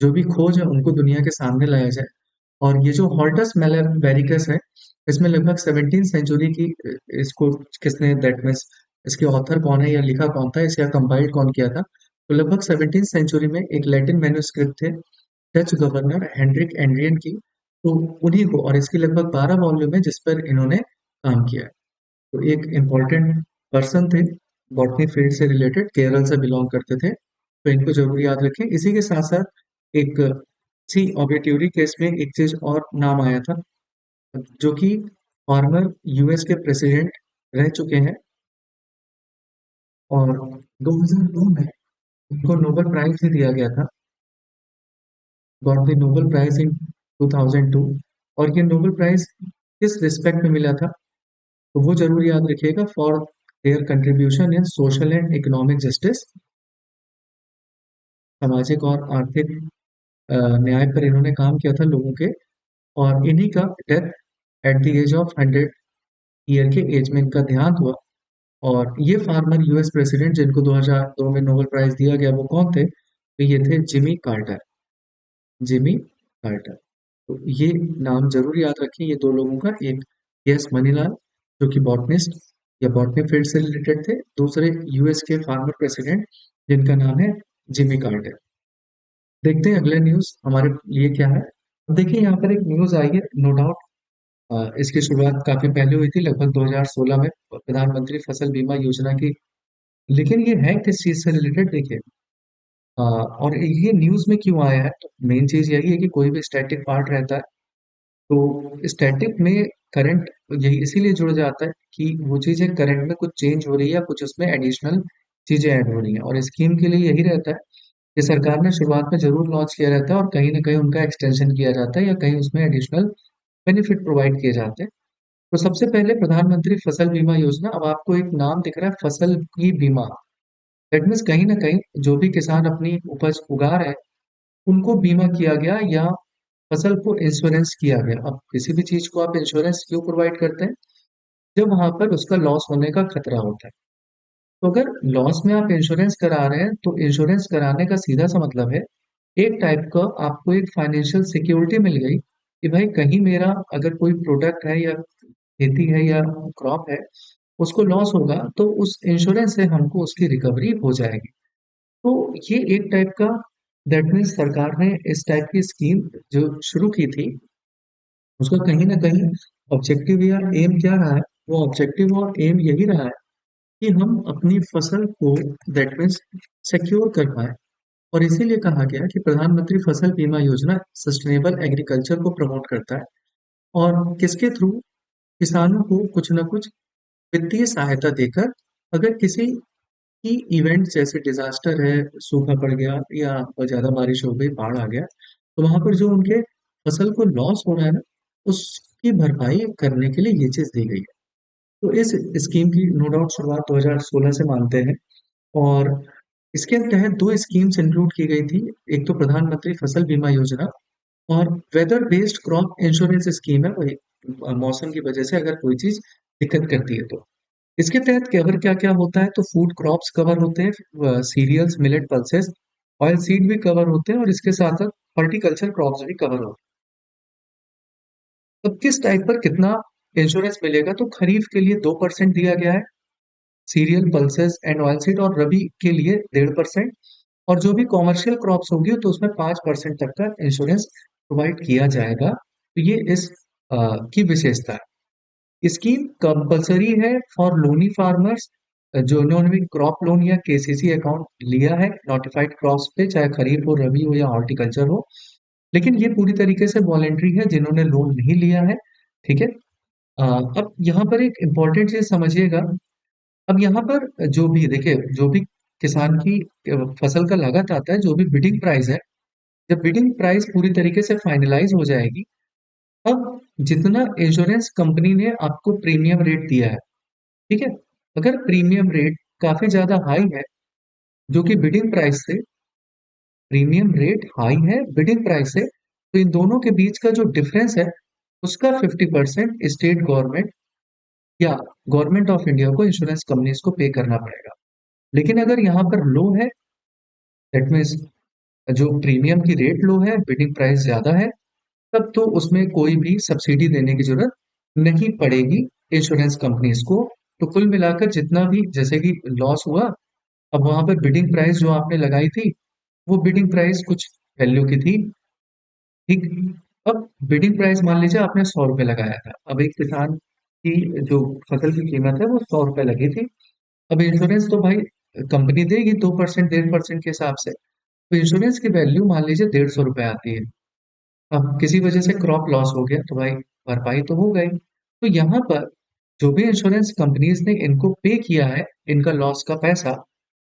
जो भी खोज है, उनको दुनिया के सामने लाया जाए। और ये जो हॉर्टस मेलाबेरिकस है, इसमें लगभग 17 सेंचुरी की इसको किसने दैट मीन्स इसके ऑथर कौन है या लिखा कौन था, इसे कंपाइल कौन किया था? तो लगभग 17 सेंचुरी में एक लैटिन मैन्युस्क्रिप्ट थे डच गवर्नर हेनरिक एंड्रियन की। तो उन्हीं को, और इसकी लगभग 12 वॉल्यूम है जिस पर इन्होंने काम किया है। तो एक इम्पोर्टेंट पर्सन थे, बॉटनी फील्ड से रिलेटेड, केरल से बिलोंग करते थे। तो इनको जरूर याद रखें। इसी के साथ साथ एक सी ऑबिट्यूरी केस में एक चीज और नाम आया था, जो कि फॉर्मर यूएस के प्रेसिडेंट रह चुके हैं। और 2002 में उनको नोबेल प्राइज भी दिया गया था, got the Nobel prize in 2002। और ये नोबेल प्राइज किस रिस्पेक्ट में मिला था? तो वो जरूर याद रखिएगा, for their contribution in social and economic justice. सामाजिक और आर्थिक न्याय पर इन्होंने काम किया था लोगों के। और इन्हीं का death at the age of 100 year के एज में इनका देहांत हुआ। और ये फार्मर यूएस प्रेसिडेंट जिनको 2002 में नोबेल प्राइज दिया गया, वो कौन थे? तो ये थे जिमी कार्टर। Jimmy Carter. तो ये नाम जरूर याद रखें, ये दो लोगों का। एक एस मनीलाल, जो कि बॉटनिस्ट या बॉटनी फील्ड से रिलेटेड थे। दूसरे यूएस के फार्मर प्रेसिडेंट जिनका नाम है जिमी कार्टर। देखते हैं अगले न्यूज हमारे लिए क्या है। अब देखिए यहाँ पर एक न्यूज आई है, नो डाउट इसकी शुरुआत काफी पहले हुई थी, लगभग 2016 में प्रधानमंत्री फसल बीमा योजना की। लेकिन ये है किस चीज से रिलेटेड, देखिए और ये न्यूज में क्यों आया है, तो मेन चीज यही है कि कोई भी स्टैटिक पार्ट रहता है तो स्टैटिक में करंट यही इसीलिए जुड़ जाता है कि वो चीजें करंट में कुछ चेंज हो रही है या कुछ उसमें एडिशनल चीजें ऐड हो रही हैं। और स्कीम के लिए यही रहता है कि सरकार ने शुरुआत में जरूर लॉन्च किया रहता है और कहीं ना कहीं उनका एक्सटेंशन किया जाता है या कहीं उसमें एडिशनल बेनिफिट प्रोवाइड किए जाते हैं। तो सबसे पहले प्रधानमंत्री फसल बीमा योजना, अब आपको एक नाम दिख रहा है फसल की बीमा, दैट मीन्स कहीं ना कहीं जो भी किसान अपनी उपज उगा रहे हैं उनको बीमा किया गया या फसल को इंश्योरेंस किया गया। अब किसी भी चीज को आप इंश्योरेंस क्यों प्रोवाइड करते हैं, जब वहां पर उसका लॉस होने का खतरा होता है। तो अगर लॉस में आप इंश्योरेंस करा रहे हैं तो इंश्योरेंस कराने का सीधा सा मतलब है एक टाइप का आपको एक फाइनेंशियल सिक्योरिटी मिल गई कि भाई कहीं मेरा अगर कोई प्रोडक्ट है या खेती है या क्रॉप है उसको लॉस होगा तो उस इंश्योरेंस से हमको उसकी रिकवरी हो जाएगी। तो ये एक टाइप का, दैट मीन्स सरकार ने इस टाइप की स्कीम जो शुरू की थी उसका कहीं ना कहीं ऑब्जेक्टिव या एम क्या रहा है, वो ऑब्जेक्टिव और एम यही रहा है कि हम अपनी फसल को, दैट मीन्स, सिक्योर कर पाए। और इसीलिए कहा गया कि प्रधानमंत्री फसल बीमा योजना सस्टेनेबल एग्रीकल्चर को प्रमोट करता है और किसके थ्रू, किसानों को कुछ ना कुछ वित्तीय सहायता देकर अगर किसी की इवेंट जैसे डिजास्टर है, सूखा पड़ गया या बहुत ज्यादा बारिश हो गई, बाढ़ आ गया, तो वहां पर जो उनके फसल को लॉस हो रहा है ना उसकी भरपाई करने के लिए ये चीज दी गई है। तो इस स्कीम की नो डाउट शुरुआत 2016 से मानते हैं। और इसके तहत दो स्कीम्स इंक्लूड की गई थी, एक तो प्रधानमंत्री फसल बीमा योजना और weather based crop insurance scheme है, वही मौसम की वजह से अगर कोई चीज दिक्कत करती है तो इसके तहत कवर क्या क्या होता है, तो फूड क्रॉप्स कवर होते हैं, cereals, millet, pulses, oil seed भी कवर होते हैं और इसके साथ साथ हॉर्टिकल्चर क्रॉप्स भी कवर होते हैं। अब किस टाइप पर कितना इंश्योरेंस मिलेगा, तो खरीफ के लिए 2% दिया गया है, serial, pulses and oil seed और रबी के लिए 1.5%, और जो भी कॉमर्शियल क्रॉप्स होगी तो उसमें 5% तक का इंश्योरेंस प्रोवाइड किया जाएगा। तो ये इस की विशेषता है। स्कीम कंपलसरी है फॉर लोनी फार्मर्स जो उन्होंने भी क्रॉप लोन या केसीसी अकाउंट लिया है नोटिफाइड क्रॉप्स पे, चाहे खरीफ हो, रबी हो या हॉर्टिकल्चर हो। लेकिन ये पूरी तरीके से वॉलेंट्री है जिन्होंने लोन नहीं लिया है। ठीक है। अब यहाँ पर एक इम्पॉर्टेंट चीज समझिएगा। अब यहाँ पर जो भी देखिए, जो भी किसान की फसल का लागत आता है, जो भी बिडिंग प्राइस है, जब बिडिंग प्राइस पूरी तरीके से फाइनलाइज हो जाएगी, अब जितना इंश्योरेंस कंपनी ने आपको प्रीमियम रेट दिया है, ठीक है, अगर प्रीमियम रेट काफी ज्यादा हाई है, जो कि बिडिंग प्राइस से, प्रीमियम रेट हाई है बिडिंग प्राइस से, तो इन दोनों के बीच का जो डिफरेंस है उसका 50% स्टेट गवर्नमेंट या गवर्नमेंट ऑफ इंडिया को इंश्योरेंस कंपनीज को पे करना पड़ेगा। लेकिन अगर यहाँ पर लो है, दैट मीन्स जो प्रीमियम की रेट लो है, बिडिंग प्राइस ज्यादा है, तब तो उसमें कोई भी सब्सिडी देने की जरूरत नहीं पड़ेगी इंश्योरेंस कंपनीज को। तो कुल मिलाकर जितना भी जैसे कि लॉस हुआ, अब वहां पर बिडिंग प्राइस जो आपने लगाई थी वो बिडिंग प्राइस कुछ वैल्यू की थी, ठीक। अब बिडिंग प्राइस मान लीजिए आपने 100 रुपये लगाया था, अब एक किसान की जो फसल की कीमत है वो 100 रुपये लगी थी। अब इंश्योरेंस तो भाई कंपनी देगी 2%, 1.5% के हिसाब से, तो इंश्योरेंस की वैल्यू मान लीजिए 150 रुपये आती है। अब किसी वजह से क्रॉप लॉस हो गया तो भाई भरपाई तो हो गई। तो यहाँ पर जो भी इंश्योरेंस कंपनीज ने इनको पे किया है इनका लॉस का पैसा,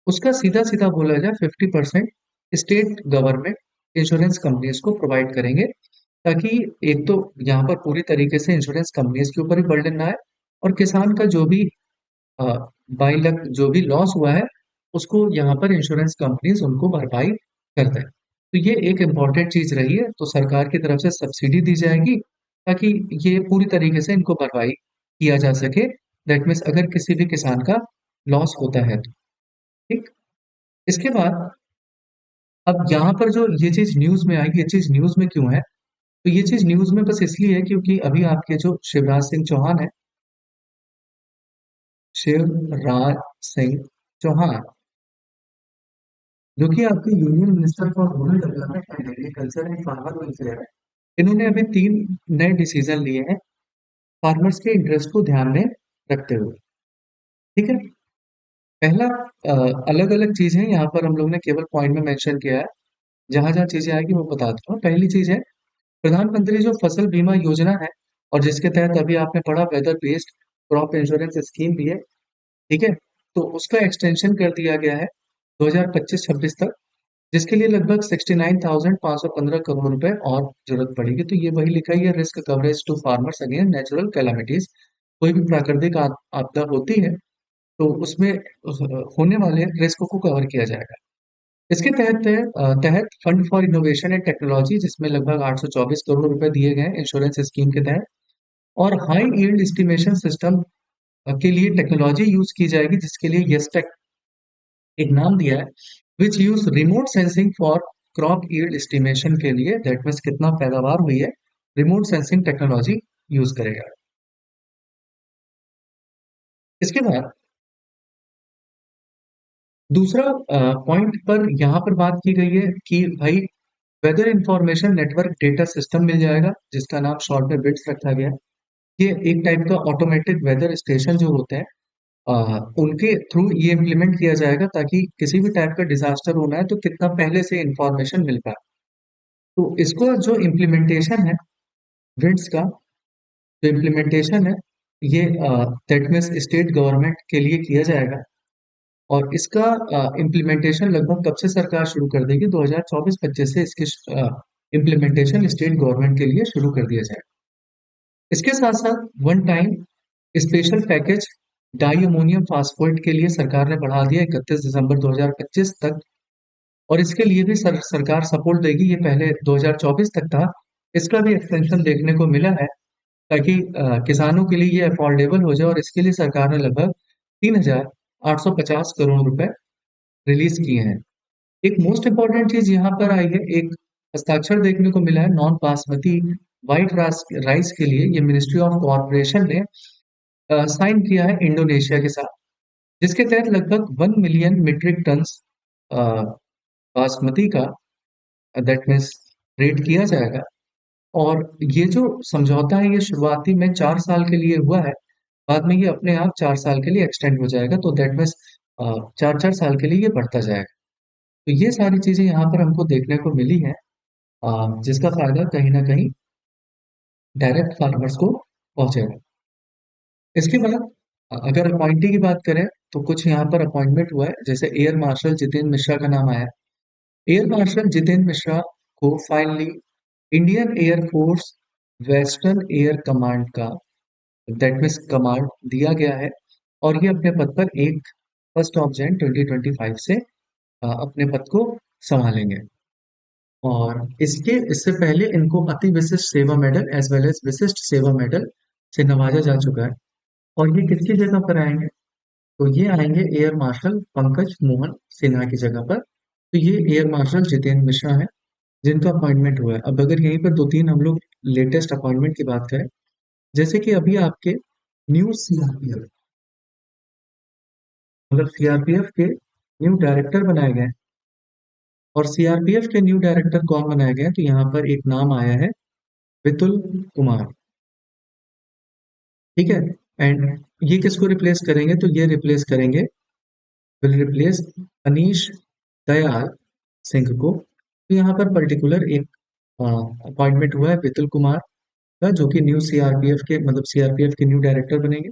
उसका सीधा सीधा बोला जाए 50% स्टेट गवर्नमेंट इंश्योरेंस कंपनीज को प्रोवाइड करेंगे, ताकि एक तो यहाँ पर पूरी तरीके से इंश्योरेंस कंपनीज के ऊपर ही बर्डन ना आए और किसान का जो भी बाई लक जो भी लॉस हुआ है उसको यहाँ पर इंश्योरेंस कंपनीज उनको भरपाई कर दें। तो ये एक इम्पॉर्टेंट चीज रही है, तो सरकार की तरफ से सब्सिडी दी जाएगी ताकि ये पूरी तरीके से इनको भरपाई किया जा सके, दैट मीन्स अगर किसी भी किसान का लॉस होता है तो। ठीक। इसके बाद अब यहाँ पर जो ये चीज न्यूज में आई, ये चीज न्यूज में क्यों है, तो ये चीज न्यूज में बस इसलिए है क्योंकि अभी आपके जो शिवराज सिंह चौहान है, शिवराज सिंह चौहान, जो कि आपके union minister for rural development and agriculture and farmer welfare है। इन्होंने अभी 3 नए डिसीजन लिए हैं फार्मर्स के इंटरेस्ट को ध्यान में रखते हुए। ठीक है। पहला, अलग अलग चीज है यहाँ पर हम लोग ने केवल पॉइंट में मेंशन किया है। जहां जहां चीजें आएगी वो बता देता हूँ। पहली चीज है प्रधानमंत्री जो फसल बीमा योजना है, और जिसके तहत अभी आपने पढ़ा weather based crop insurance scheme भी है। ठीक है। तो उसका एक्सटेंशन कर दिया गया है 2025-26 तक, जिसके लिए लगभग 69,515 करोड़ रुपए और जरूरत पड़ेगी। तो ये वही लिखा ही है, risk coverage to farmers against natural calamities. कोई भी प्राकृतिक आपदा होती है तो उसमें होने वाले रिस्क को कवर किया जाएगा। इसके तहत fund for innovation and technology, जिसमें लगभग 824 करोड़ रुपए दिए गए हैं इंश्योरेंस स्कीम के तहत। और हाई यील्ड एस्टिमेशन सिस्टम के लिए टेक्नोलॉजी यूज की जाएगी, जिसके लिए येस्टेक एक नाम दिया है, विच use remote sensing for crop yield estimation के लिए। दैट मीन्स कितना पैदावार हुई है, रिमोट सेंसिंग टेक्नोलॉजी यूज करेगा। इसके बाद दूसरा पॉइंट पर यहाँ पर बात की गई है कि भाई weather information network data system मिल जाएगा, जिसका नाम शॉर्ट में बिट्स रखा गया है। ये एक टाइप का ऑटोमेटिक वेदर स्टेशन जो होते हैं, उनके थ्रू ये इम्प्लीमेंट किया जाएगा, ताकि किसी भी टाइप का डिजास्टर होना है तो कितना पहले से इंफॉर्मेशन मिल पाए। तो इसको जो इम्प्लीमेंटेशन है विंड्स का, जो इम्प्लीमेंटेशन है ये दैट मीन्स स्टेट गवर्नमेंट के लिए किया जाएगा। और इसका इम्प्लीमेंटेशन लगभग कब से सरकार शुरू कर देगी, 2024-25 से इसकी इम्प्लीमेंटेशन स्टेट गवर्नमेंट के लिए शुरू कर दिया जाएगा। इसके साथ साथ one time special package di ammonium phosphate के लिए सरकार ने बढ़ा दिया 31 दिसंबर 2025 तक। और इसके लिए भी सरकार सपोर्ट देगी। ये पहले 2024 तक था, इसका भी एक्सटेंशन देखने को मिला है, ताकि किसानों के लिए ये अफोर्डेबल हो जाए। और इसके लिए सरकार ने लगभग 3,850 करोड़ रुपए रिलीज किए हैं। एक मोस्ट इंपॉर्टेंट चीज यहाँ पर आई है, एक हस्ताक्षर देखने को मिला है नॉन बासमती व्हाइट राइस के लिए। ये मिनिस्ट्री ऑफ कॉर्पोरेशन ने साइन किया है इंडोनेशिया के साथ, जिसके तहत लगभग 1 मिलियन मीट्रिक टन बासमती का दैट मीन्स रेट किया जाएगा। और ये जो समझौता है ये शुरुआती में 4 साल के लिए हुआ है, बाद में ये अपने आप 4 साल के लिए एक्सटेंड हो जाएगा। तो दैट मीन्स 4-4 साल के लिए ये बढ़ता जाएगा। तो ये सारी चीजें यहाँ पर हमको देखने को मिली है, जिसका फायदा कहीं ना कहीं डायरेक्ट फार्मर्स को पहुंचेगा। इसके बाद अगर अपॉइंटी की बात करें तो कुछ यहाँ पर अपॉइंटमेंट हुआ है, जैसे एयर मार्शल जितेंद्र मिश्रा का नाम आया है। एयर मार्शल जितेंद्र मिश्रा को finally Indian air force western air command का दैट मीन्स कमांड दिया गया है। और ये अपने पद पर 1 जनवरी 2025 से अपने पद को संभालेंगे। और इससे पहले इनको अति विशिष्ट सेवा मेडल एज वेल एज विशिष्ट सेवा मेडल से नवाजा जा चुका है। और ये किसकी जगह पर आएंगे, तो ये आएंगे एयर मार्शल पंकज मोहन सिन्हा की जगह पर। तो ये एयर मार्शल जितेंद्र मिश्रा है, जिनका अपॉइंटमेंट हुआ है। अब अगर यहीं पर 2-3 हम लोग लेटेस्ट अपॉइंटमेंट की बात करें, जैसे कि अभी आपके न्यू सीआरपीएफ, मतलब सीआरपीएफ के न्यू डायरेक्टर बनाए गए हैं। और सीआरपीएफ के न्यू डायरेक्टर कौन बनाए गए हैं, तो यहाँ पर एक नाम आया है विपुल कुमार। ठीक है। एंड ये किसको रिप्लेस करेंगे, तो ये रिप्लेस करेंगे, विल रिप्लेस अनीश दयाल सिंह को। तो यहाँ पर पर्टिकुलर एक अपॉइंटमेंट हुआ है विपुल कुमार का, जो कि न्यू सीआरपीएफ के मतलब सीआरपीएफ के न्यू डायरेक्टर बनेंगे।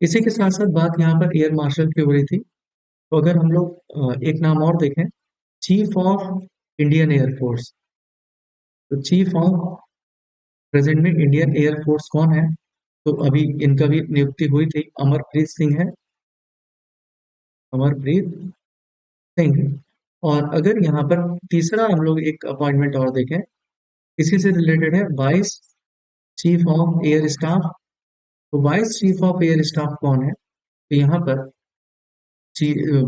इसी के साथ साथ बात यहाँ पर एयर मार्शल की हो रही थी, तो अगर हम लोग एक नाम और देखें, चीफ ऑफ इंडियन एयरफोर्स। तो चीफ ऑफ प्रेजेंट में इंडियन एयरफोर्स कौन है, तो अभी इनका भी नियुक्ति हुई थी, अमरप्रीत सिंह है, अमरप्रीत सिंह। और अगर यहाँ पर तीसरा हम लोग एक अपॉइंटमेंट और देखें, इसी से रिलेटेड है, vice chief of air staff. तो vice chief of air staff कौन है, तो यहाँ पर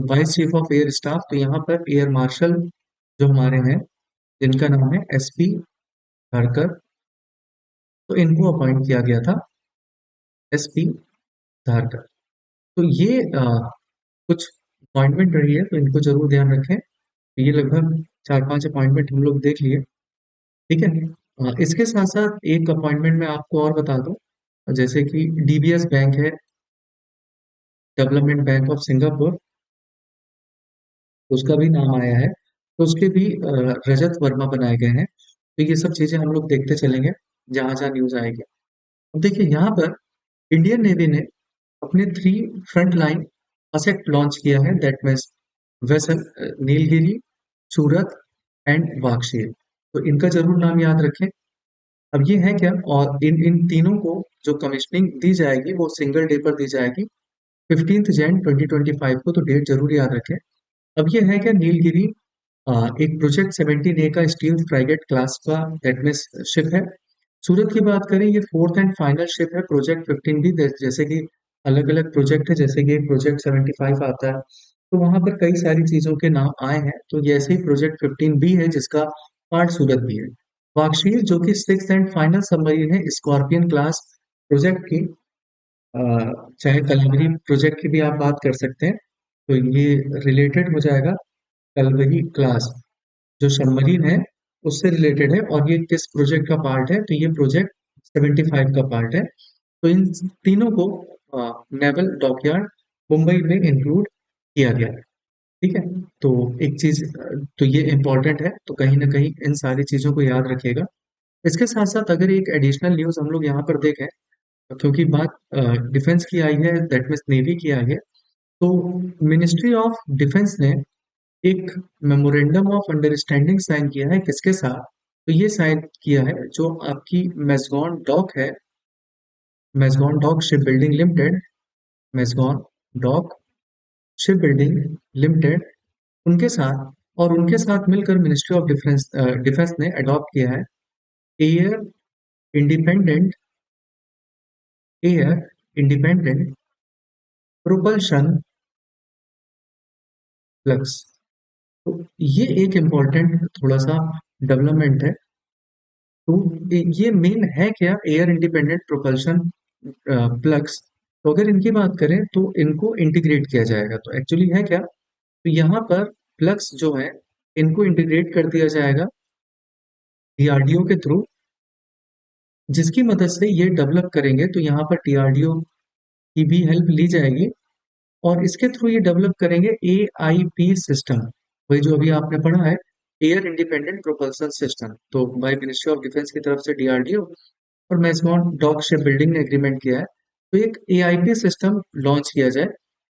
vice chief of air staff, तो यहाँ पर एयर मार्शल जो हमारे हैं, जिनका नाम है एसपी धरकर। तो इनको अपॉइंट किया गया था एसपी धारकर। तो ये कुछ अपॉइंटमेंट रही है, तो इनको जरूर ध्यान रखें। ये लगभग 4-5 अपॉइंटमेंट हम लोग देख लिए। ठीक है। इसके साथ साथ एक अपॉइंटमेंट मैं आपको और बता दूं, जैसे कि डीबीएस बैंक है, डेवलपमेंट बैंक ऑफ सिंगापुर, उसका भी नाम आया है, तो उसके भी रजत वर्मा बनाए गए हैं। तो ये सब चीजें हम लोग देखते चलेंगे जहां जहां न्यूज आएगी। अब देखिए यहाँ पर इंडियन नेवी ने अपने 3 फ्रंट लाइन असेट लॉन्च किया है, that means vessel, Nilgiri, Surat and वाक्षी। तो इनका जरूर नाम याद रखें। अब ये है क्या, और इन इन तीनों को जो कमीशनिंग दी जाएगी वो सिंगल डे पर दी जाएगी, 15 जैन 2025 को, तो डेट जरूर याद रखें। अब ये है क्या, नीलगिरी एक प्रोजेक्ट 17A का स्टील फ्रैगेट क्लास का दैटमेस शिप है। सूरत की बात करें, ये फोर्थ एंड फाइनल शिप है प्रोजेक्ट 15B। जैसे कि अलग अलग प्रोजेक्ट है, जैसे कि प्रोजेक्ट 75 आता है, तो वहां पर कई सारी चीजों के नाम आए हैं, तो ये ऐसे ही प्रोजेक्ट 15B है जिसका पार्ट सूरत भी है। वाक्षीर जो कि सिक्स एंड फाइनल सबमरीन है स्कॉर्पियन क्लास प्रोजेक्ट की, अ, चाहे कलवरी प्रोजेक्ट की भी आप बात कर सकते हैं, तो ये रिलेटेड हो जाएगा। कलवरी क्लास जो सबमरीन है उससे रिलेटेड है, और ये किस प्रोजेक्ट का पार्ट है, तो ये प्रोजेक्ट 75 का पार्ट है। तो इन तीनों को नेवल डॉकयार्ड मुंबई में इंक्लूड किया गया है। ठीक है। तो एक चीज, तो ये इम्पोर्टेंट है, तो कहीं ना कहीं इन सारी चीजों को याद रखिएगा। इसके साथ साथ अगर एक एडिशनल न्यूज हम लोग यहाँ पर देखें, क्योंकि बात डिफेंस की आई है, दैट मीन्स नेवी की आई है, तो मिनिस्ट्री ऑफ डिफेंस ने एक मेमोरेंडम ऑफ अंडरस्टैंडिंग साइन किया है किसके साथ, तो ये साइन किया है जो आपकी मेजगॉन डॉक है, Mazagon dock ship building limited, Mazagon dock ship building limited, उनके साथ, और उनके साथ मिलकर मिनिस्ट्री ऑफ डिफेंस डिफेंस ने अडॉप्ट किया है air independent air independent propulsion flux. तो ये एक इम्पोर्टेंट थोड़ा सा डेवलपमेंट है। तो ये मेन है क्या, एयर इंडिपेंडेंट प्रोपल्शन प्लग्स। तो अगर इनकी बात करें तो इनको इंटीग्रेट किया जाएगा, तो एक्चुअली है क्या, तो यहाँ पर प्लग्स जो है इनको इंटीग्रेट कर दिया जाएगा डीआरडीओ के थ्रू, जिसकी मदद से ये डेवलप करेंगे। तो यहाँ पर डीआरडीओ की भी हेल्प ली जाएगी, और इसके थ्रू ये डेवलप करेंगे AIP सिस्टम, वही जो अभी आपने पढ़ा है, एयर इंडिपेंडेंट प्रोपल्सन सिस्टम, तो बाय मिनिस्ट्री ऑफ डिफेंस की तरफ से डीआरडीओ और मैसमॉन डॉक शिप बिल्डिंग ने एग्रीमेंट किया है, तो एक AIP सिस्टम लॉन्च किया जाए।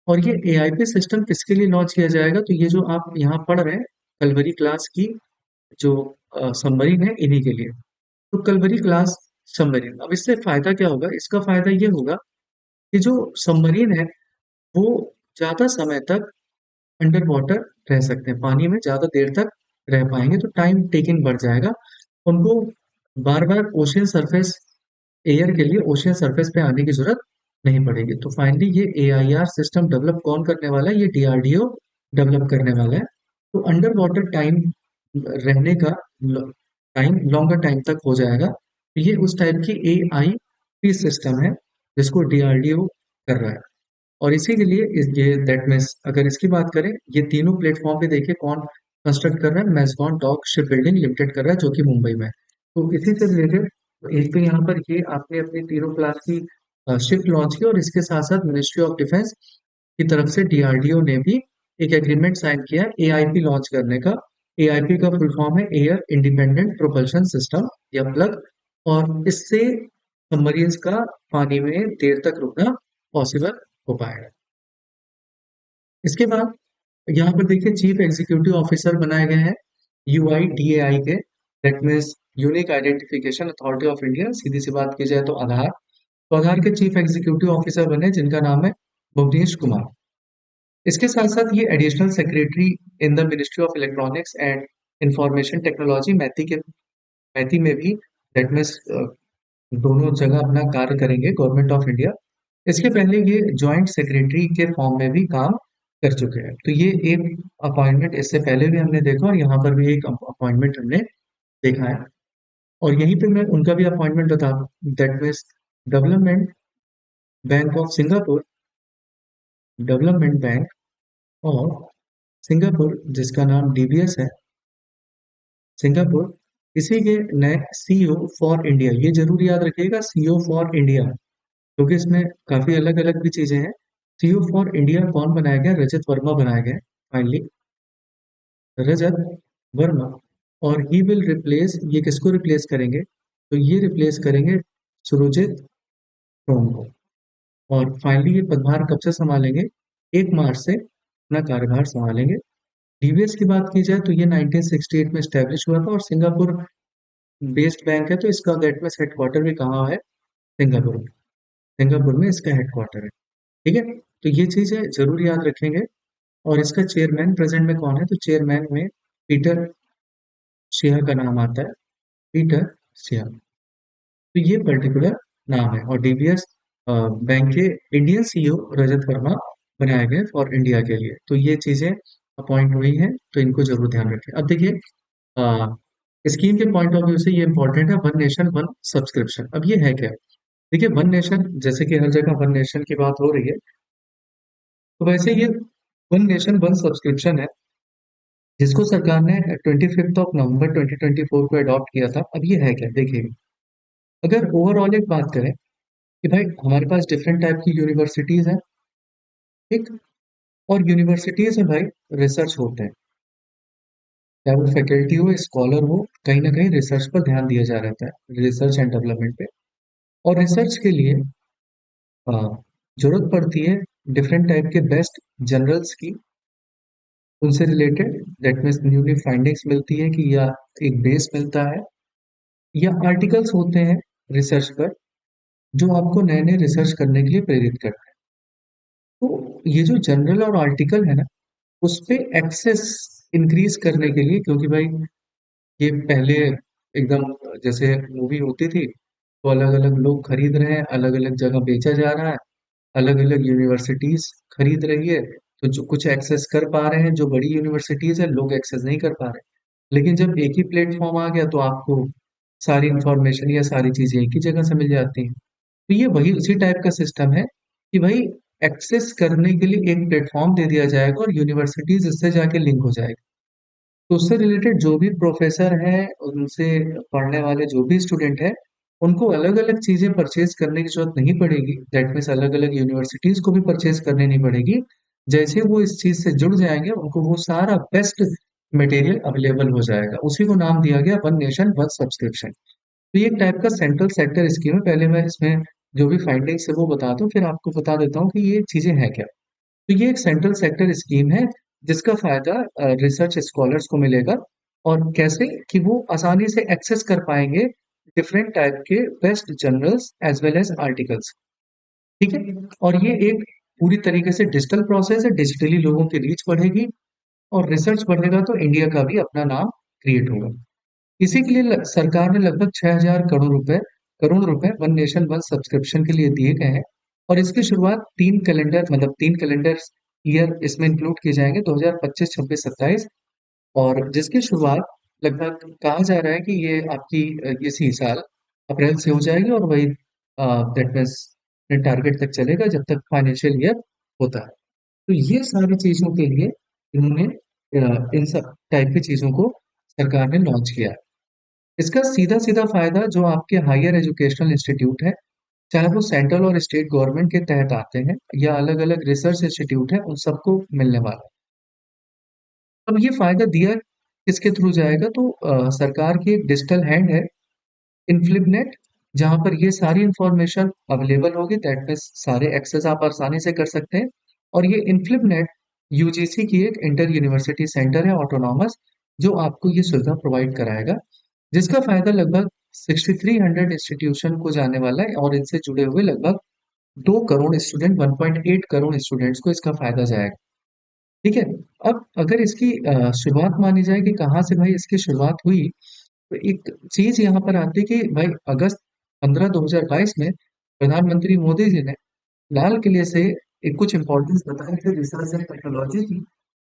और ये AIP सिस्टम किसके लिए लॉन्च किया जाएगा, तो ये जो आप यहाँ पढ़ रहे हैं, कलवरी क्लास की जो सबमरीन है, इन्हीं के लिए। तो कलवरी क्लास सबमरीन, अब इससे फायदा क्या होगा, इसका फायदा ये होगा कि जो सबमरीन है वो ज्यादा समय तक अंडर वाटर रह सकते हैं, पानी में ज्यादा देर तक रह पाएंगे, तो टाइम टेकिंग बढ़ जाएगा। उनको बार बार ओशियन सरफेस एयर के लिए ओशियन सरफेस पे आने की जरूरत नहीं पड़ेगी। तो फाइनली ये AIR सिस्टम डेवलप कौन करने वाला है, ये DRDO डेवलप करने वाला है। तो अंडर वाटर टाइम रहने का टाइम लॉन्गर टाइम तक हो जाएगा। तो ये उस टाइप की AIP सिस्टम है जिसको DRDO कर रहा है। और इसी के लिए ये दैट मीन्स अगर इसकी बात करें, ये तीनों प्लेटफॉर्म पे देखिए कौन कंस्ट्रक्ट कर रहा है, मैसगॉन डॉक शिप बिल्डिंग लिमिटेड कर रहा है, जो कि मुंबई में है। तो इसी से रिलेटेड एक तो यहाँ पर ये आपने अपनी तीनों क्लास की शिप लॉन्च की, और इसके साथ साथ मिनिस्ट्री ऑफ डिफेंस की तरफ से डीआरडीओ ने भी एक एग्रीमेंट साइन किया AIP लॉन्च करने का। AIP का फुल फॉर्म है एयर इंडिपेंडेंट प्रोपल्शन सिस्टम या प्लग, और इससे सबमरीन्स का पानी में देर तक रुकना पॉसिबल हो पाएगा। इसके बाद यहाँ पर देखिए चीफ एग्जीक्यूटिव ऑफिसर बनाए गए हैं UIDAI के, that means unique identification authority of India, सीधी सी बात की जाए तो आधार। तो आधार के चीफ एग्जीक्यूटिव ऑफिसर बने जिनका नाम है भुवनेश कुमार। इसके साथ साथ ये additional secretary in the ministry of electronics and information technology MeitY में भी, दैट मीन्स दोनों जगह अपना कार्य करेंगे गवर्नमेंट ऑफ इंडिया। इसके पहले ये जॉइंट सेक्रेटरी के फॉर्म में भी काम कर चुके हैं। तो ये एक अपॉइंटमेंट इससे पहले भी हमने देखा, और यहाँ पर भी एक अपॉइंटमेंट हमने देखा है। और यहीं पे मैं उनका भी अपॉइंटमेंट बता दूं, that means development bank of Singapore, development bank of Singapore, जिसका नाम डीबीएस है, सिंगापुर, इसी के नए सीईओ फॉर इंडिया, ये जरूर याद रखिएगा, सीईओ फॉर इंडिया, क्योंकि इसमें काफी अलग अलग भी चीजें हैं। सीईओ फॉर इंडिया कौन बनाया गया? रजत वर्मा बनाया गया फाइनली, रजत वर्मा। और ही विल रिप्लेस, ये किसको रिप्लेस करेंगे? तो ये रिप्लेस करेंगे सुरजीत ब्रह्म को। और फाइनली ये पदभार कब से संभालेंगे? 1 मार्च से अपना कार्यभार संभालेंगे। डीबीएस की बात की जाए तो ये 1968 में स्टैब्लिश हुआ था और सिंगापुर बेस्ड बैंक है, तो इसका दैट मीन्स हेडक्वार्टर भी कहाँ है? सिंगापुर में। सिंगापुर में इसका हेडक्वार्टर है। ठीक है, तो ये चीजें जरूर याद रखेंगे। और इसका चेयरमैन प्रेजेंट में कौन है? तो चेयरमैन में पीटर सिया का नाम आता है, पीटर सिया। तो ये पर्टिकुलर नाम है। और डीबीएस बैंक के इंडियन सीईओ रजत वर्मा बनाए गए फॉर इंडिया के लिए। तो ये चीजें अपॉइंट हुई हैं, तो इनको जरूर ध्यान रखें। अब देखिए, स्कीम के पॉइंट ऑफ व्यू से ये इंपॉर्टेंट है, वन नेशन वन सब्सक्रिप्शन। अब ये है क्या? देखिए, वन नेशन, जैसे कि हर जगह वन नेशन की बात हो रही है, तो वैसे ये वन नेशन वन सब्सक्रिप्शन है, जिसको सरकार ने 25 नवंबर 2024 को अडॉप्ट किया था। अब ये है क्या? देखिए, अगर ओवरऑल एक बात करें कि भाई हमारे पास डिफरेंट टाइप की यूनिवर्सिटीज हैं, ठीक, और यूनिवर्सिटीज में भाई रिसर्च होते हैं, चाहे वो फैकल्टी हो, स्कॉलर हो, कहीं ना कहीं रिसर्च पर ध्यान दिया जा रहता है, रिसर्च एंड डेवलपमेंट पे। और रिसर्च के लिए अ, जरूरत पड़ती है डिफरेंट टाइप के बेस्ट जर्नल्स की, उनसे related, that means newly findings मिलती है कि, या एक बेस मिलता है, या आर्टिकल्स होते हैं रिसर्च पर, जो आपको नए नए रिसर्च करने के लिए प्रेरित करते हैं। तो ये जो जर्नल और आर्टिकल है ना, उस पे एक्सेस इंक्रीज करने के लिए, क्योंकि भाई ये पहले एकदम जैसे मूवी होती थी, तो अलग अलग लोग खरीद रहे हैं, अलग अलग जगह बेचा जा रहा है, अलग अलग यूनिवर्सिटीज खरीद रही है, तो जो कुछ एक्सेस कर पा रहे हैं, जो बड़ी यूनिवर्सिटीज है, लोग एक्सेस नहीं कर पा रहे। लेकिन जब एक ही प्लेटफॉर्म आ गया, तो आपको सारी इंफॉर्मेशन या सारी चीजें एक ही जगह से मिल जाती हैं। तो ये वही उसी टाइप का सिस्टम है कि भाई एक्सेस करने के लिए एक प्लेटफॉर्म दे दिया जाएगा और यूनिवर्सिटीज इससे जाके लिंक हो जाएगी। तो उससे रिलेटेड जो भी प्रोफेसर हैं, उनसे पढ़ने वाले जो भी स्टूडेंट हैं, उनको अलग अलग चीजें परचेज करने की जरूरत नहीं पड़ेगी, दैट मीन्स अलग अलग यूनिवर्सिटीज को भी परचेज करनी नहीं पड़ेगी। जैसे वो इस चीज से जुड़ जाएंगे, उनको वो सारा बेस्ट मटेरियल अवेलेबल हो जाएगा। उसी को नाम दिया गया वन नेशन वन सब्सक्रिप्शन। तो ये एक टाइप का सेंट्रल सेक्टर स्कीम है। पहले मैं इसमें जो भी फाइंडिंग्स है वो बता दूं, फिर आपको बता देता हूँ कि ये चीजें हैं क्या। तो ये एक सेंट्रल सेक्टर स्कीम है, जिसका फायदा रिसर्च स्कॉलर्स को मिलेगा। और कैसे? कि वो आसानी से एक्सेस कर पाएंगे डिफरेंट टाइप के best journals as well as articles. ठीक है, और ये एक पूरी तरीके से डिजिटल प्रोसेस है, डिजिटली लोगों की रीच बढ़ेगी, और रिसर्च बढ़ेगा तो इंडिया का भी अपना नाम क्रिएट होगा। इसी के लिए सरकार ने लगभग 6,000 करोड़ रुपए वन नेशन वन सब्सक्रिप्शन के लिए दिए गए हैं। और इसकी शुरुआत 3 कैलेंडर, मतलब 3 कैलेंडर ईयर इसमें इंक्लूड किए जाएंगे, 2025, 26, 27। और जिसकी शुरुआत लगभग कहा जा रहा है कि ये आपकी इसी साल अप्रैल से हो जाएगी, और वही दैट मीन्स टारगेट तक चलेगा जब तक फाइनेंशियल ईयर होता है। तो ये सारी चीजों के लिए इन्होंने इन सब टाइप की चीजों को सरकार ने लॉन्च किया है। इसका सीधा सीधा फायदा जो आपके हायर एजुकेशनल इंस्टीट्यूट है, चाहे वो सेंट्रल और स्टेट गवर्नमेंट के तहत आते हैं, या अलग अलग रिसर्च इंस्टीट्यूट है, उन सबको मिलने वाला है। अब ये फायदा दिया किसके थ्रू जाएगा? तो सरकार की एक डिजिटल हैंड है, इन्फ्लिबनेट, जहां पर ये सारी इंफॉर्मेशन अवेलेबल होगी, दैट मीन्स सारे एक्सेस आप आसानी से कर सकते हैं। और ये इन्फ्लिबनेट यूजीसी की एक इंटर यूनिवर्सिटी सेंटर है, ऑटोनॉमस, जो आपको ये सुविधा प्रोवाइड कराएगा, जिसका फायदा लगभग 6300 इंस्टीट्यूशन को जाने वाला है, और इनसे जुड़े हुए लगभग 2 करोड़ स्टूडेंट, 1.8 करोड़ स्टूडेंट्स को इसका फायदा जाएगा। ठीक है, अब अगर इसकी शुरुआत मानी जाए कि कहाँ से भाई इसकी शुरुआत हुई, तो एक चीज यहाँ पर आती है कि भाई अगस्त 15 2022 में प्रधानमंत्री मोदी जी ने लाल किले से एक कुछ इंपॉर्टेंस बताई थी रिसर्च एंड टेक्नोलॉजी की,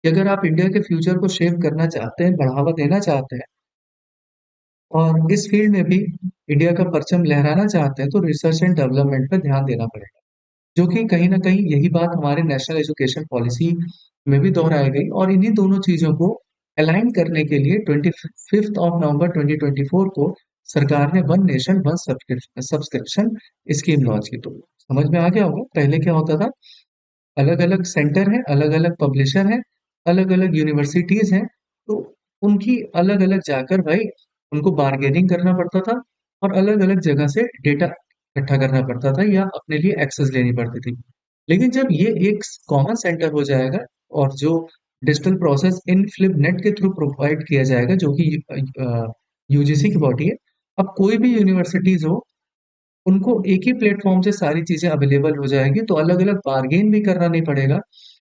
कि अगर आप इंडिया के फ्यूचर को शेप करना चाहते हैं, बढ़ावा देना चाहते हैं, और इस फील्ड में भी इंडिया का परचम लहराना चाहते हैं, तो रिसर्च एंड डेवलपमेंट पर ध्यान देना पड़ेगा। जो कि कहीं ना कहीं यही बात हमारे नेशनल एजुकेशन पॉलिसी में भी दोहराई गई, और इन्हीं दोनों चीजों को अलाइन करने के लिए 25 नवंबर 2024 को सरकार ने one nation one subscription scheme launch की। तो समझ में आ गया होगा पहले क्या होता था। अलग अलग सेंटर है, अलग अलग पब्लिशर है, अलग अलग यूनिवर्सिटीज हैं, तो उनकी अलग अलग जाकर भाई उनको बार्गेनिंग करना पड़ता था, और अलग अलग जगह से डेटा इकट्ठा करना पड़ता था या अपने लिए एक्सेस लेनी पड़ती थी। लेकिन जब ये एक कॉमन सेंटर हो जाएगा और जो digital process in flip net के थ्रू प्रोवाइड किया जाएगा, जो कि यूजीसी की बॉडी है, अब कोई भी यूनिवर्सिटीज हो, उनको एक ही प्लेटफॉर्म से सारी चीजें अवेलेबल हो जाएगी, तो अलग अलग बार्गेन भी करना नहीं पड़ेगा,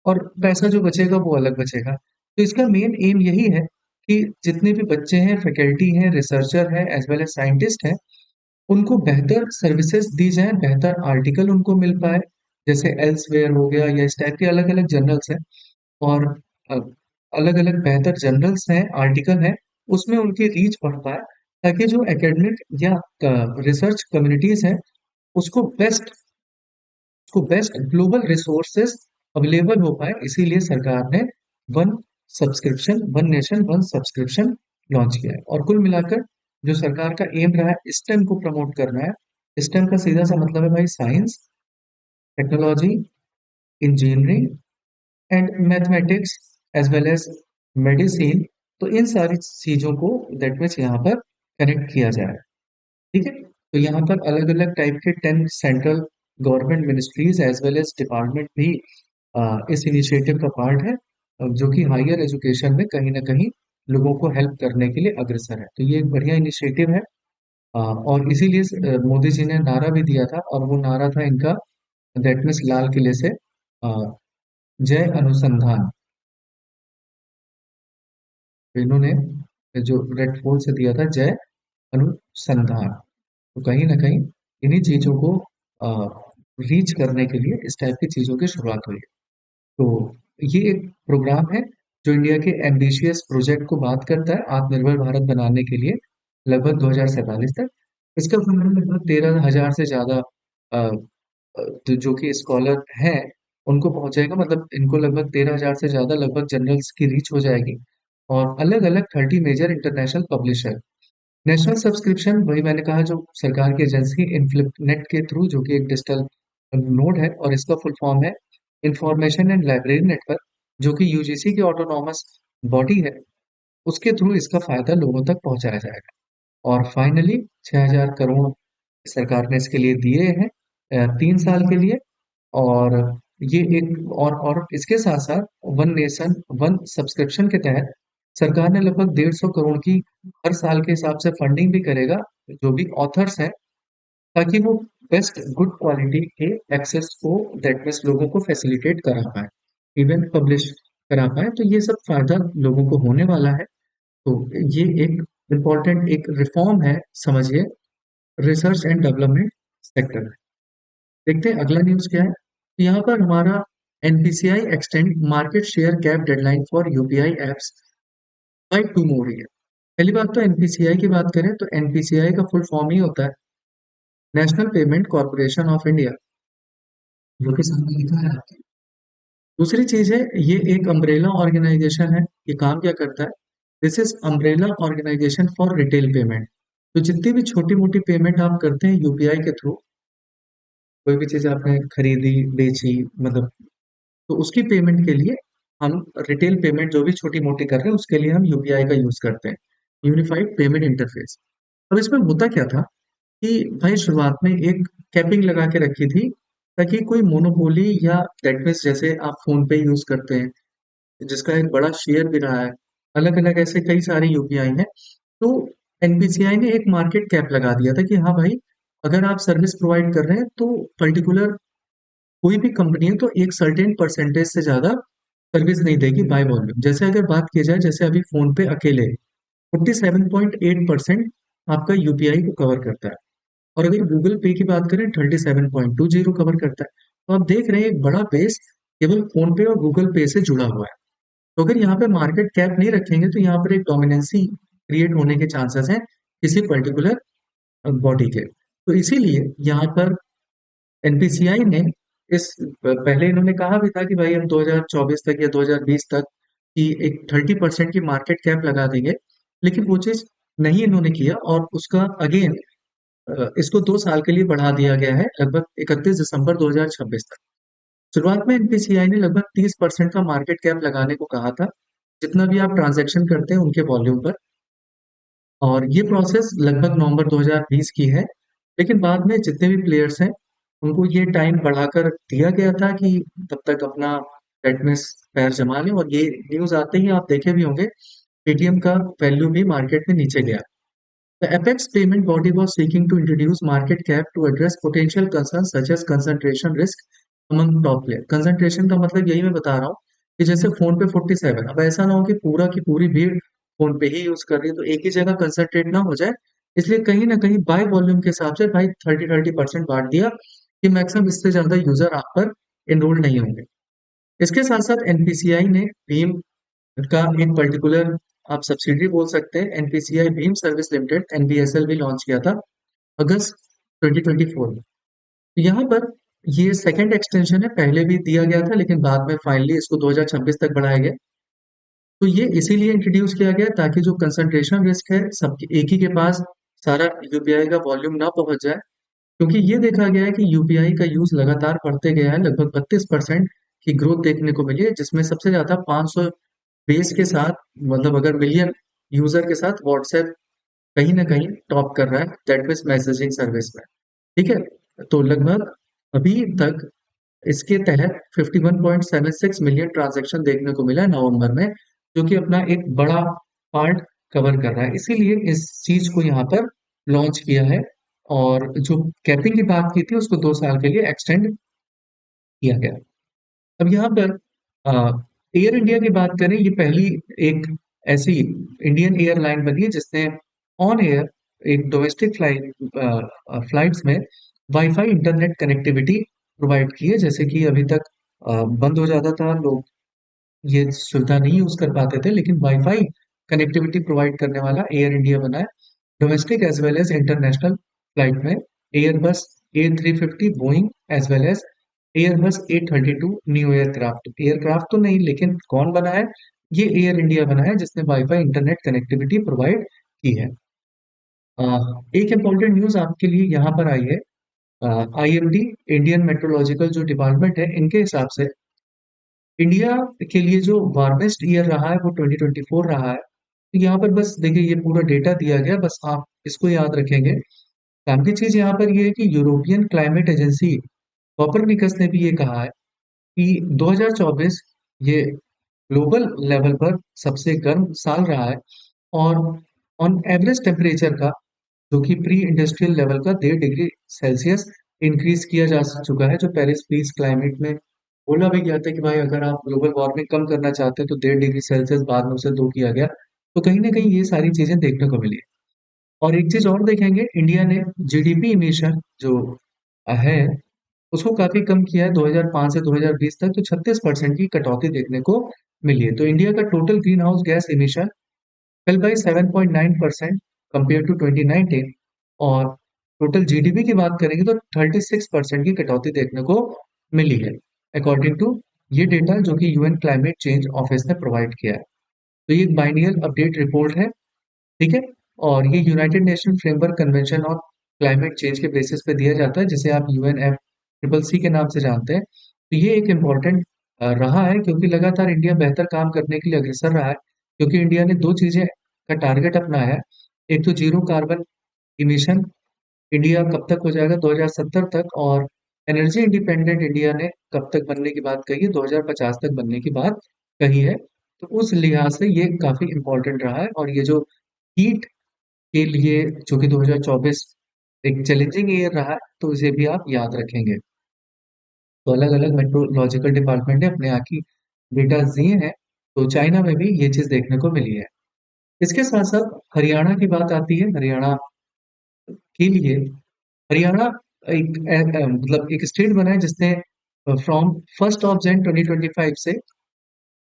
और पैसा जो बचेगा वो अलग बचेगा। तो इसका मेन एम यही है कि जितने भी बच्चे हैं, फैकल्टी हैं, रिसर्चर हैं, एज वेल एज साइंटिस्ट हैं, उनको बेहतर सर्विसेज दी जाए, बेहतर आर्टिकल उनको मिल पाए, जैसे एल्सवेयर हो गया या इस टाइप के अलग अलग जर्नल्स हैं, और अलग अलग बेहतर जर्नल्स हैं, आर्टिकल हैं, उसमें उनकी रीच बढ़ पाए, ताकि जो एकेडमिक या रिसर्च कम्युनिटीज हैं, उसको बेस्ट उसको बेस्ट ग्लोबल रिसोर्सेज अवेलेबल हो पाए। इसीलिए सरकार ने one one nation one subscription launch किया है। और कुल मिलाकर जो सरकार का एम रहा है, स्टेम को प्रमोट करना है। स्टेम का सीधा सा मतलब है भाई science, technology, engineering and mathematics, as well as medicine. तो इन सारी चीजों को दैट मीन्स यहाँ पर कनेक्ट किया जाए। ठीक है, तो यहाँ पर अलग अलग टाइप के 10 central government ministries as well as department भी इस इनिशिएटिव का पार्ट है, जो कि हायर एजुकेशन में कहीं ना कहीं लोगों को हेल्प करने के लिए अग्रसर है। तो ये एक बढ़िया इनिशिएटिव है, और इसीलिए मोदी जी ने नारा भी दिया था, और वो नारा था इनका, दैट मीन्स लाल किले से, अ, जय अनुसंधान। तो इन्होंने जो रेड फोर्ट से दिया था, जय अनुसंधान। तो कहीं ना कहीं इन्हीं चीजों को रीच करने के लिए इस टाइप की चीजों की शुरुआत हुई है। तो ये एक प्रोग्राम है जो इंडिया के एम्बिशियस प्रोजेक्ट को बात करता है आत्मनिर्भर भारत बनाने के लिए, लगभग 2047 तक। इसका फंड लगभग 13,000 से ज्यादा जो कि स्कॉलर हैं उनको पहुंचेगा, मतलब इनको लगभग 13,000 से ज्यादा लगभग जर्नल्स की रीच हो जाएगी, और अलग अलग 30 major international publisher. National subscription वही मैंने कहा, जो सरकार की एजेंसी इनफ्लिपनेट के थ्रू, जो कि एक डिजिटल नोड है, और इसका फुल फॉर्म है इंफॉर्मेशन एंड लाइब्रेरी नेटवर्क, जो कि यूजीसी की ऑटोनॉमस बॉडी है, उसके थ्रू इसका फायदा लोगों तक पहुंचाया जाएगा। और फाइनली 6,000 करोड़ सरकार ने इसके लिए दिए हैं 3 साल के लिए। और ये एक और इसके साथ साथ वन नेशन वन सब्सक्रिप्शन के तहत सरकार ने लगभग 150 करोड़ की हर साल के हिसाब से फंडिंग भी करेगा, जो भी ऑथर्स हैं, ताकि वो बेस्ट गुड क्वालिटी के एक्सेस को दैट मीन्स लोगों को फैसिलिटेट करा पाए, इवन पब्लिश करा पाए। तो ये सब फायदा लोगों को होने वाला है। तो ये एक इम्पोर्टेंट एक रिफॉर्म है, समझिए, रिसर्च एंड डेवलपमेंट सेक्टर में। देखते हैं अगला न्यूज क्या है। तो यहाँ पर हमारा NPCI extend market share cap deadline for UPI apps by 2 more year. पहली बात तो एनपीसीआई की बात करें तो एनपीसीआई का फुल फॉर्म ही होता है national payment corporation of India, जो कि सामने लिखा है आपके। दूसरी चीज है, ये एक अम्ब्रेला ऑर्गेनाइजेशन है। ये काम क्या करता है? This is umbrella organisation for retail payment. तो जितनी भी छोटी मोटी पेमेंट आप करते हैं यूपीआई के थ्रू, कोई भी चीज आपने खरीदी बेची, मतलब, तो उसकी पेमेंट के लिए हम रिटेल पेमेंट जो भी छोटी मोटी कर रहे हैं उसके लिए हम यूपीआई का यूज करते हैं, यूनिफाइड पेमेंट इंटरफेस। अब इसमें होता क्या था कि भाई शुरुआत में एक कैपिंग लगा के रखी थी, ताकि कोई मोनोपोली या दैट मीन्स जैसे आप फोन पे यूज करते हैं, जिसका एक बड़ा शेयर भी रहा है, अलग अलग ऐसे कई सारे यूपीआई हैं। तो एनपीसीआई ने एक मार्केट कैप लगा दिया था कि हाँ भाई, अगर आप सर्विस प्रोवाइड कर रहे हैं तो पर्टिकुलर कोई भी कंपनी है तो एक सर्टेन परसेंटेज से ज्यादा सर्विस नहीं देगी बाय वॉल्यूम। जैसे अगर बात की जाए, जैसे अभी फोन पे अकेले 47.8% आपका यूपीआई को कवर करता है, और अगर गूगल पे की बात करें 37.20 कवर करता है। तो आप देख रहे हैं एक बड़ा बेस केवल फोन पे और गूगल पे से जुड़ा हुआ है। तो अगर यहाँ पे मार्केट कैप नहीं रखेंगे तो यहाँ पर एक डोमिनेंसी क्रिएट होने के चांसेस हैं किसी पर्टिकुलर बॉडी के। तो इसीलिए यहाँ पर एनपीसीआई ने इस पहले इन्होंने कहा भी था कि भाई हम 2024 तक या 2020 तक की एक 30% की मार्केट कैप लगा देंगे, लेकिन वो चीज नहीं इन्होंने किया और उसका अगेन इसको 2 साल के लिए बढ़ा दिया गया है लगभग 31 दिसंबर 2026 तक। शुरुआत में एनपीसीआई ने लगभग 30% का मार्केट कैप लगाने को कहा था, जितना भी आप ट्रांजैक्शन करते हैं उनके वॉल्यूम पर। और ये प्रोसेस लगभग नवंबर 2020 की है, लेकिन बाद में जितने भी प्लेयर्स हैं उनको ये टाइम बढ़ाकर दिया गया था कि तब तक अपना फिटनेस पैर जमा लें। और ये न्यूज़ आते ही आप देखे भी होंगे, पेटीएम का वैल्यू भी मार्केट में नीचे गया। The apex payment body was seeking to introduce market cap to address potential concerns such as concentration risk among top player। Concentration का मतलब यही मैं बता रहा हूँ कि जैसे फोन पे 47, अब ऐसा ना हो कि पूरा की पूरी भीड़ फोन पे ही यूज कर रही है, तो एक ही जगह कंसंट्रेट ना हो जाए, इसलिए कहीं ना कहीं बाय वॉल्यूम के हिसाब से भाई 30% बांट दिया कि मैक्सिमम इससे ज्यादा यूजर आप पर एनरोल नहीं होंगे। इसके साथ साथ एनपीसीआई ने भीम का एक पर्टिकुलर आप सब्सिडरी बोल सकते हैं, एनपीसीआई भीम सर्विस लिमिटेड एनबीएसएल भी लॉन्च किया था अगस्त 2024 में। तो यहाँ पर ये सेकंड एक्सटेंशन है, पहले भी दिया गया था लेकिन बाद में फाइनली इसको 2026 तक बढ़ाया गया। तो ये इसीलिए इंट्रोड्यूस किया गया ताकि जो कंसंट्रेशन रिस्क है सबके एक ही के पास सारा यूपीआई का वॉल्यूम ना पहुंच जाए, क्योंकि ये देखा गया है कि यूपीआई का यूज लगातार बढ़ते गया है, लगभग 32% की ग्रोथ देखने को मिली है, जिसमें सबसे ज्यादा 500 बेस के साथ, मतलब अगर मिलियन यूजर के साथ व्हाट्सएप कहीं ना कहीं टॉप कर रहा है दैट मीन्स मैसेजिंग सर्विस में। ठीक है, तो लगभग अभी तक इसके तहत 51.76 मिलियन ट्रांजैक्शन देखने को मिला है नवंबर में, जो कि अपना एक बड़ा पार्ट कवर कर रहा है, इसीलिए इस चीज को यहाँ पर लॉन्च किया है। और जो कैपिंग की बात की थी उसको 2 साल के लिए एक्सटेंड किया गया। अब यहाँ पर एयर इंडिया की बात करें, ये पहली एक ऐसी इंडियन एयरलाइन बनी है जिसने ऑन एयर एक डोमेस्टिक फ्लाइट्स में वाईफाई इंटरनेट कनेक्टिविटी प्रोवाइड की है। जैसे कि अभी तक बंद हो जाता था, लोग ये सुविधा नहीं यूज कर पाते थे, लेकिन वाईफाई कनेक्टिविटी प्रोवाइड करने वाला एयर इंडिया बना है। Domestic as well as international flight में Airbus A350 Boeing as well as Airbus A32 new aircraft, aircraft तो नहीं लेकिन कौन बना है, ये एयर इंडिया बना है जिसने वाईफाई इंटरनेट कनेक्टिविटी प्रोवाइड की है। एक इम्पोर्टेंट न्यूज आपके लिए यहाँ पर आई है। आईएमडी इंडियन मेट्रोलॉजिकल जो डिपार्टमेंट है, इनके हिसाब से इंडिया के लिए जो वार्मेस्ट ईयर रहा है वो 2024 रहा है। तो यहाँ पर बस देखिए ये पूरा डेटा दिया गया, बस आप इसको याद रखेंगे। काम की चीज यहाँ पर ये है कि यूरोपियन क्लाइमेट एजेंसी कोपरनिकस ने भी ये कहा है कि 2024 ये ग्लोबल लेवल पर सबसे गर्म साल रहा है। और ऑन एवरेज टेम्परेचर का, जो कि प्री इंडस्ट्रियल लेवल का 1.5 डिग्री सेल्सियस इंक्रीज किया जा चुका है, जो पेरिस पीस क्लाइमेट में बोला भी गया था कि भाई अगर आप ग्लोबल वार्मिंग कम करना चाहते हैं तो 1.5 डिग्री सेल्सियस, बाद में उसे 2 किया गया। तो कहीं ना कहीं ये सारी चीजें देखने को मिली है। और एक चीज और देखेंगे, इंडिया ने जीडीपी इमिशन जो है उसको काफी कम किया है 2005 से 2020 तक, तो 36% की कटौती देखने को मिली है। तो इंडिया का total green house gas emission fell by 7.9% compared to 2019। और टोटल जीडीपी की बात करेंगे तो 36% की कटौती देखने को मिली है, अकॉर्डिंग टू ये डेटा जो कि यूएन क्लाइमेट चेंज ऑफिस ने प्रोवाइड किया है। तो ये एक बाइनियल अपडेट रिपोर्ट है, ठीक है। और ये United nation framework convention on climate change के बेसिस पे दिया जाता है, जिसे आप यूएनएफ ट्रिपल सी के नाम से जानते हैं। तो ये एक इम्पोर्टेंट रहा है, क्योंकि लगातार इंडिया बेहतर काम करने के लिए अग्रसर रहा है, क्योंकि इंडिया ने दो चीजें का टारगेट अपनाया है। एक तो जीरो कार्बन इमिशन इंडिया कब तक हो जाएगा, 2070 तक। और एनर्जी इंडिपेंडेंट इंडिया ने कब तक बनने की बात कही है, 2050 तक बनने की बात कही है। तो उस लिहाज से ये काफी इंपॉर्टेंट रहा है। और ये जो हीट के लिए, जो कि 2024 एक चैलेंजिंग ईयर रहा है, तो इसे भी आप याद रखेंगे। तो अलग अलग मेट्रोलॉजिकल डिपार्टमेंट ने अपने यहाँ की डेटा दिए हैं, तो चाइना में भी ये चीज देखने को मिली है। इसके साथ साथ हरियाणा की बात आती है। हरियाणा के लिए, हरियाणा मतलब एक स्टेट बना है जिसने फ्रॉम 1 Jan 2025 से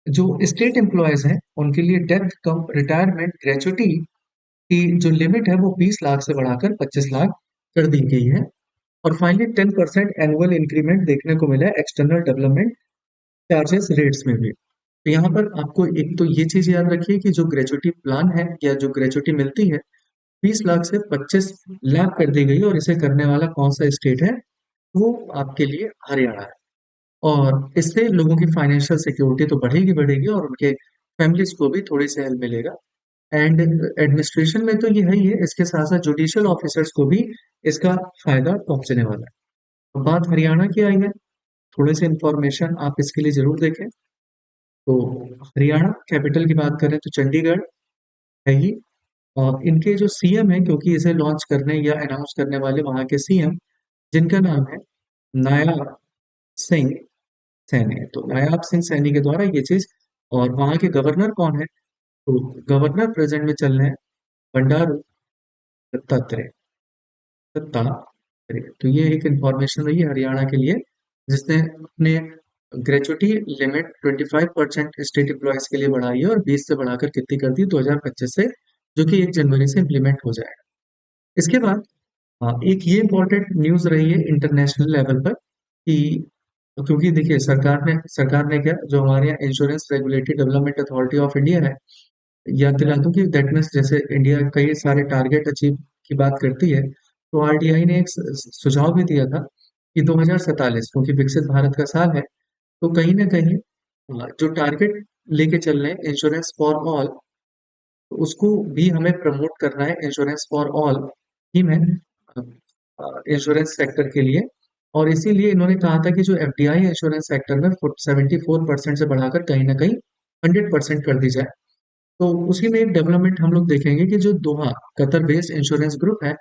जो स्टेट एम्प्लॉयज हैं उनके लिए डेथ कम रिटायरमेंट ग्रेचुटी की जो लिमिट है वो 20 लाख से बढ़ाकर 25 लाख कर दी गई है। और फाइनली 10% एनुअल इंक्रीमेंट देखने को मिला है एक्सटर्नल डेवलपमेंट चार्जेस रेट्स में भी। तो यहाँ पर आपको एक तो ये चीज याद रखिए कि जो ग्रेजुएटी प्लान है या जो ग्रेजुएटी मिलती है 20 लाख से 25 लाख कर दी गई, और इसे करने वाला कौन सा स्टेट है? वो आपके लिए हरियाणा है। और इससे लोगों की फाइनेंशियल सिक्योरिटी तो बढ़ेगी बढ़ेगी, और उनके फैमिलीज को भी थोड़ी सी हेल्प मिलेगा। एंड एडमिनिस्ट्रेशन में तो ये है ही है, इसके साथ साथ जुडिशियल ऑफिसर्स को भी इसका फायदा पहुंचने वाला है। अब बात हरियाणा की आई है, थोड़े से इंफॉर्मेशन आप इसके लिए जरूर देखें। तो हरियाणा कैपिटल की बात करें तो चंडीगढ़ है ही। और इनके जो सीएम है, क्योंकि इसे लॉन्च करने या अनाउंस करने वाले वहां के सीएम, जिनका नाम है नायब सिंह सैनी, तो नायब सिंह सैनी के द्वारा ये चीज। और वहां के गवर्नर कौन है? तो गवर्नर प्रेजेंट में चल रहे हैं बंडारू दत्तात्रेय। दत्तात्रेय, तो ये एक इंफॉर्मेशन रही है हरियाणा के लिए, जिसने अपने ग्रेजुएटी लिमिट 25% स्टेट एम्प्लॉयज के लिए बढ़ाई है, और 20 से बढ़ाकर कितनी कर दी 2025 से, जो कि 1 जनवरी से इम्प्लीमेंट हो जाएगा। इसके बाद एक ये इंपॉर्टेंट न्यूज रही है इंटरनेशनल लेवल पर कि, क्योंकि देखिए सरकार ने क्या, जो हमारे यहाँ insurance regulatory development authority of India है, याद दिला दूं कि दैट मीन्स जैसे इंडिया कई सारे टारगेट अचीव की बात करती है, तो आरटीआई ने एक सुझाव भी दिया था कि 2047, क्योंकि विकसित भारत का साल है, तो कहीं ना कहीं जो टारगेट लेके चल रहे हैं इंश्योरेंस फॉर ऑल, तो उसको भी हमें प्रमोट करना है इंश्योरेंस फॉर ऑल स्कीम है इंश्योरेंस सेक्टर के लिए। और इसीलिए इन्होंने कहा था कि जो एफडीआई इंश्योरेंस सेक्टर में 74% से बढ़ाकर कहीं ना कहीं 100% कर दी जाए। तो उसी में एक डेवलपमेंट हम लोग देखेंगे कि जो Doha Qatar based insurance group है,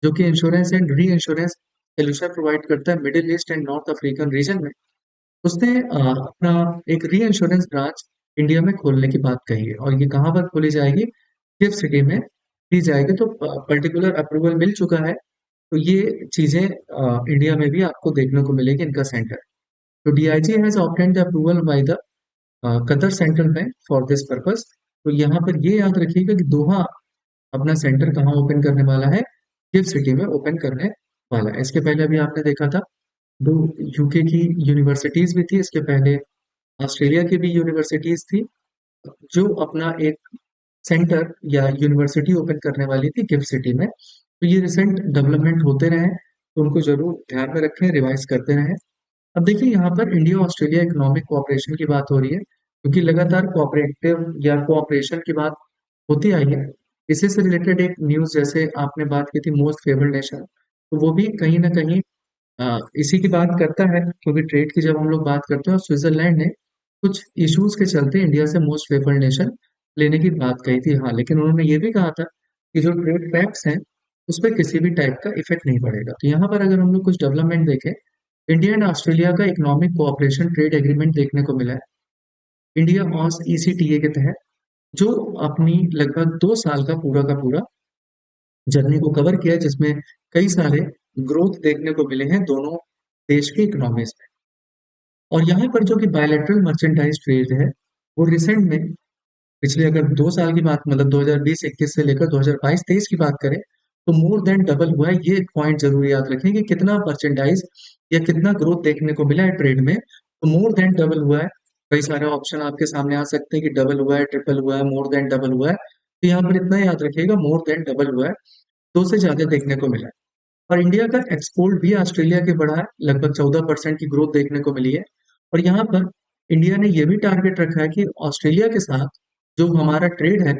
जो कि insurance and re insurance solution provide करता है middle east and north African region में, उसने अपना एक री इंश्योरेंस ब्रांच इंडिया में खोलने की बात कही है। और ये कहाँ पर खोली जाएगी? किस सिटी में दी जाएगी? तो पर्टिकुलर अप्रूवल मिल चुका है। तो ये चीजें इंडिया में भी आपको देखने को मिलेगी इनका सेंटर। तो DIG has obtained the approval by the Qatar central bank for this purpose. तो यहाँ पर ये याद रखिएगा कि दोहा अपना सेंटर कहाँ ओपन करने वाला है? किस सिटी में ओपन करने वाला है। इसके पहले अभी आपने देखा था दो यूके की यूनिवर्सिटीज भी थी, इसके पहले ऑस्ट्रेलिया की भी यूनिवर्सिटीज थी, जो अपना एक सेंटर या यूनिवर्सिटी ओपन करने वाली थी गिफ्ट सिटी में। तो ये रिसेंट डेवलपमेंट होते रहे, तो उनको जरूर ध्यान में रखें, रिवाइज करते रहें। अब देखिए यहाँ पर इंडिया ऑस्ट्रेलिया इकोनॉमिक कोऑपरेशन की बात हो रही है, क्योंकि लगातार कोऑपरेटिव या कोऑपरेशन की बात होती आई है। इसी से रिलेटेड एक न्यूज, जैसे आपने बात की थी मोस्ट फेवर्ड नेशन, तो वो भी कहीं ना कहीं इसी की बात करता है, क्योंकि ट्रेड की जब हम लोग बात करते हैं, स्विट्जरलैंड ने कुछ इश्यूज के चलते इंडिया से मोस्ट फेवर्ड नेशन लेने की बात कही थी। हाँ, लेकिन उन्होंने ये भी कहा था कि जो ट्रेड पैक्ट्स हैं उस पर किसी भी टाइप का इफेक्ट नहीं पड़ेगा। तो यहाँ पर अगर हम लोग कुछ डेवलपमेंट देखें, इंडिया एंड ऑस्ट्रेलिया का इकोनॉमिक कोऑपरेशन ट्रेड एग्रीमेंट देखने को मिला है इंडिया ऑस ईसीटीए के तहत, जो अपनी लगभग 2 साल का पूरा जर्नी को कवर किया है, जिसमें कई सारे ग्रोथ देखने को मिले हैं दोनों देश की इकोनॉमीज में। और यहाँ पर जो कि बायलैटरल मर्चेंडाइज ट्रेड है, वो रिसेंट में पिछले अगर 2 साल की बात, मतलब 2020-21 से लेकर 2022-23 की बात करें, तो मोर देन डबल हुआ है। ये एक पॉइंट जरूर याद रखें कि कितना मर्चेंडाइज या कितना ग्रोथ देखने को मिला है ट्रेड में, तो मोर देन डबल हुआ है। कई सारे ऑप्शन आपके सामने आ सकते हैं कि डबल हुआ है, ट्रिपल हुआ है, मोर देन डबल हुआ है। तो यहाँ पर इतना याद रखिएगा, मोर देन डबल हुआ है, दो से ज्यादा देखने को मिला है। और इंडिया का एक्सपोर्ट भी ऑस्ट्रेलिया के बढ़ा है, लगभग 14% की ग्रोथ देखने को मिली है। और यहाँ पर इंडिया ने यह भी टारगेट रखा है कि ऑस्ट्रेलिया के साथ जो हमारा ट्रेड है,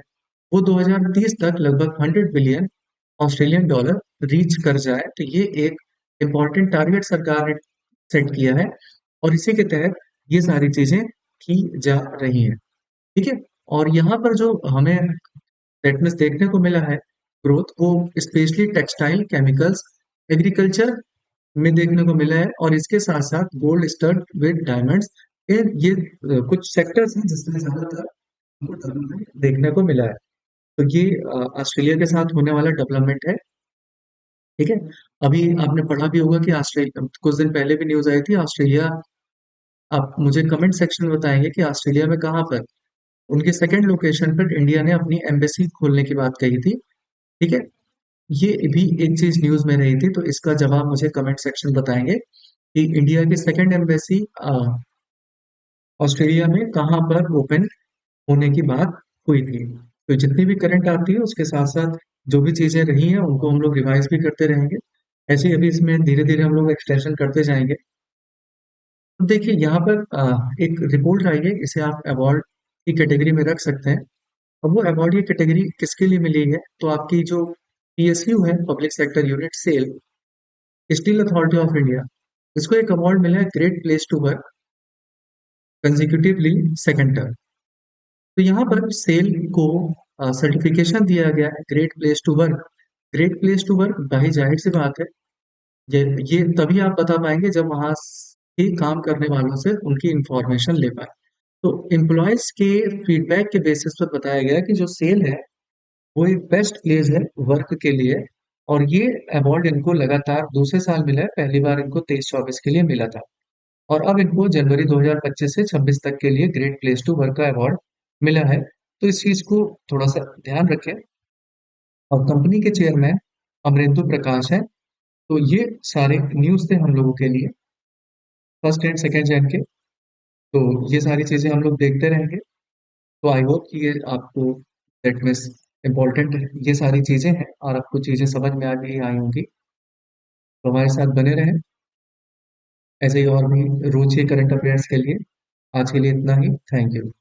वो 2030 तक लगभग 100 बिलियन ऑस्ट्रेलियन डॉलर रीच कर जाए। तो ये एक इम्पॉर्टेंट टारगेट सरकार ने सेट किया है, और इसी के तहत ये सारी चीजें की जा रही हैं। ठीक है। और यहाँ पर जो हमें टेटनेस देखने को मिला है ग्रोथ, वो स्पेशली टेक्सटाइल, केमिकल्स, एग्रीकल्चर में देखने को मिला है। और इसके साथ साथ गोल्ड स्टड विद डायमंड्स, ये कुछ सेक्टर्स हैं जिसमें ज्यादातर हमको डेवलपमेंट देखने को मिला है। तो ये ऑस्ट्रेलिया के साथ होने वाला डेवलपमेंट है। ठीक है। अभी आपने पढ़ा भी होगा कि ऑस्ट्रेलिया, कुछ दिन पहले भी न्यूज आई थी ऑस्ट्रेलिया, आप मुझे कमेंट सेक्शन में बताएंगे कि ऑस्ट्रेलिया में कहाँ पर उनके सेकंड लोकेशन पर इंडिया ने अपनी एम्बेसी खोलने की बात कही थी। ठीक है। ये भी एक चीज न्यूज में रही थी, तो इसका जवाब मुझे कमेंट सेक्शन बताएंगे कि इंडिया की सेकंड एम्बेसी ऑस्ट्रेलिया में कहाँ पर ओपन होने की बात हुई थी। तो जितनी भी करंट आती है उसके साथ साथ जो भी चीजें रही हैं उनको हम लोग रिवाइज भी करते रहेंगे। ऐसे ही अभी इसमें धीरे धीरे हम लोग एक्सटेंशन करते जाएंगे। तो देखिए यहाँ पर एक रिपोर्ट आई है, इसे आप अवार्ड की कैटेगरी में रख सकते हैं। अब वो अवार्ड की कैटेगरी किसके लिए मिली है, तो आपकी जो पीएसयू है, public sector unit SAIL, Steel Authority of India, इसको एक अवार्ड मिला है great place to work consecutively second term. तो यहाँ पर सेल को सर्टिफिकेशन दिया गया है great place to work. Great place to work, भाई जाहिर सी बात है, ये ये तभी आप बता पाएंगे जब वहां के काम करने वालों से उनकी इंफॉर्मेशन ले पाए। तो एम्प्लॉयज के फीडबैक के बेसिस पर बताया गया कि जो सेल है वो एक बेस्ट प्लेस है वर्क के लिए। और ये अवार्ड इनको लगातार दूसरे साल मिला है, पहली बार इनको 23-24 के लिए मिला था। और अब इनको जनवरी 2025 से 26 तक के लिए ग्रेट प्लेस टू वर्क का अवार्ड मिला है। तो इस चीज को थोड़ा सा ध्यान रखें। और कंपनी के चेयरमैन अमरेंदु प्रकाश है। तो ये सारे न्यूज थे हम लोगों के लिए, फर्स्ट एंड सेकेंड जैन के। तो ये सारी चीजें हम लोग देखते रहेंगे। तो आई होप कि ये आपको दैट मीन्स इम्पोर्टेंट ये सारी चीजें हैं और आपको चीजें समझ में आ गई आई होंगी। तो हमारे साथ बने रहें ऐसे ही और भी रोज के करंट अफेयर्स के लिए। आज के लिए इतना ही, थैंक यू।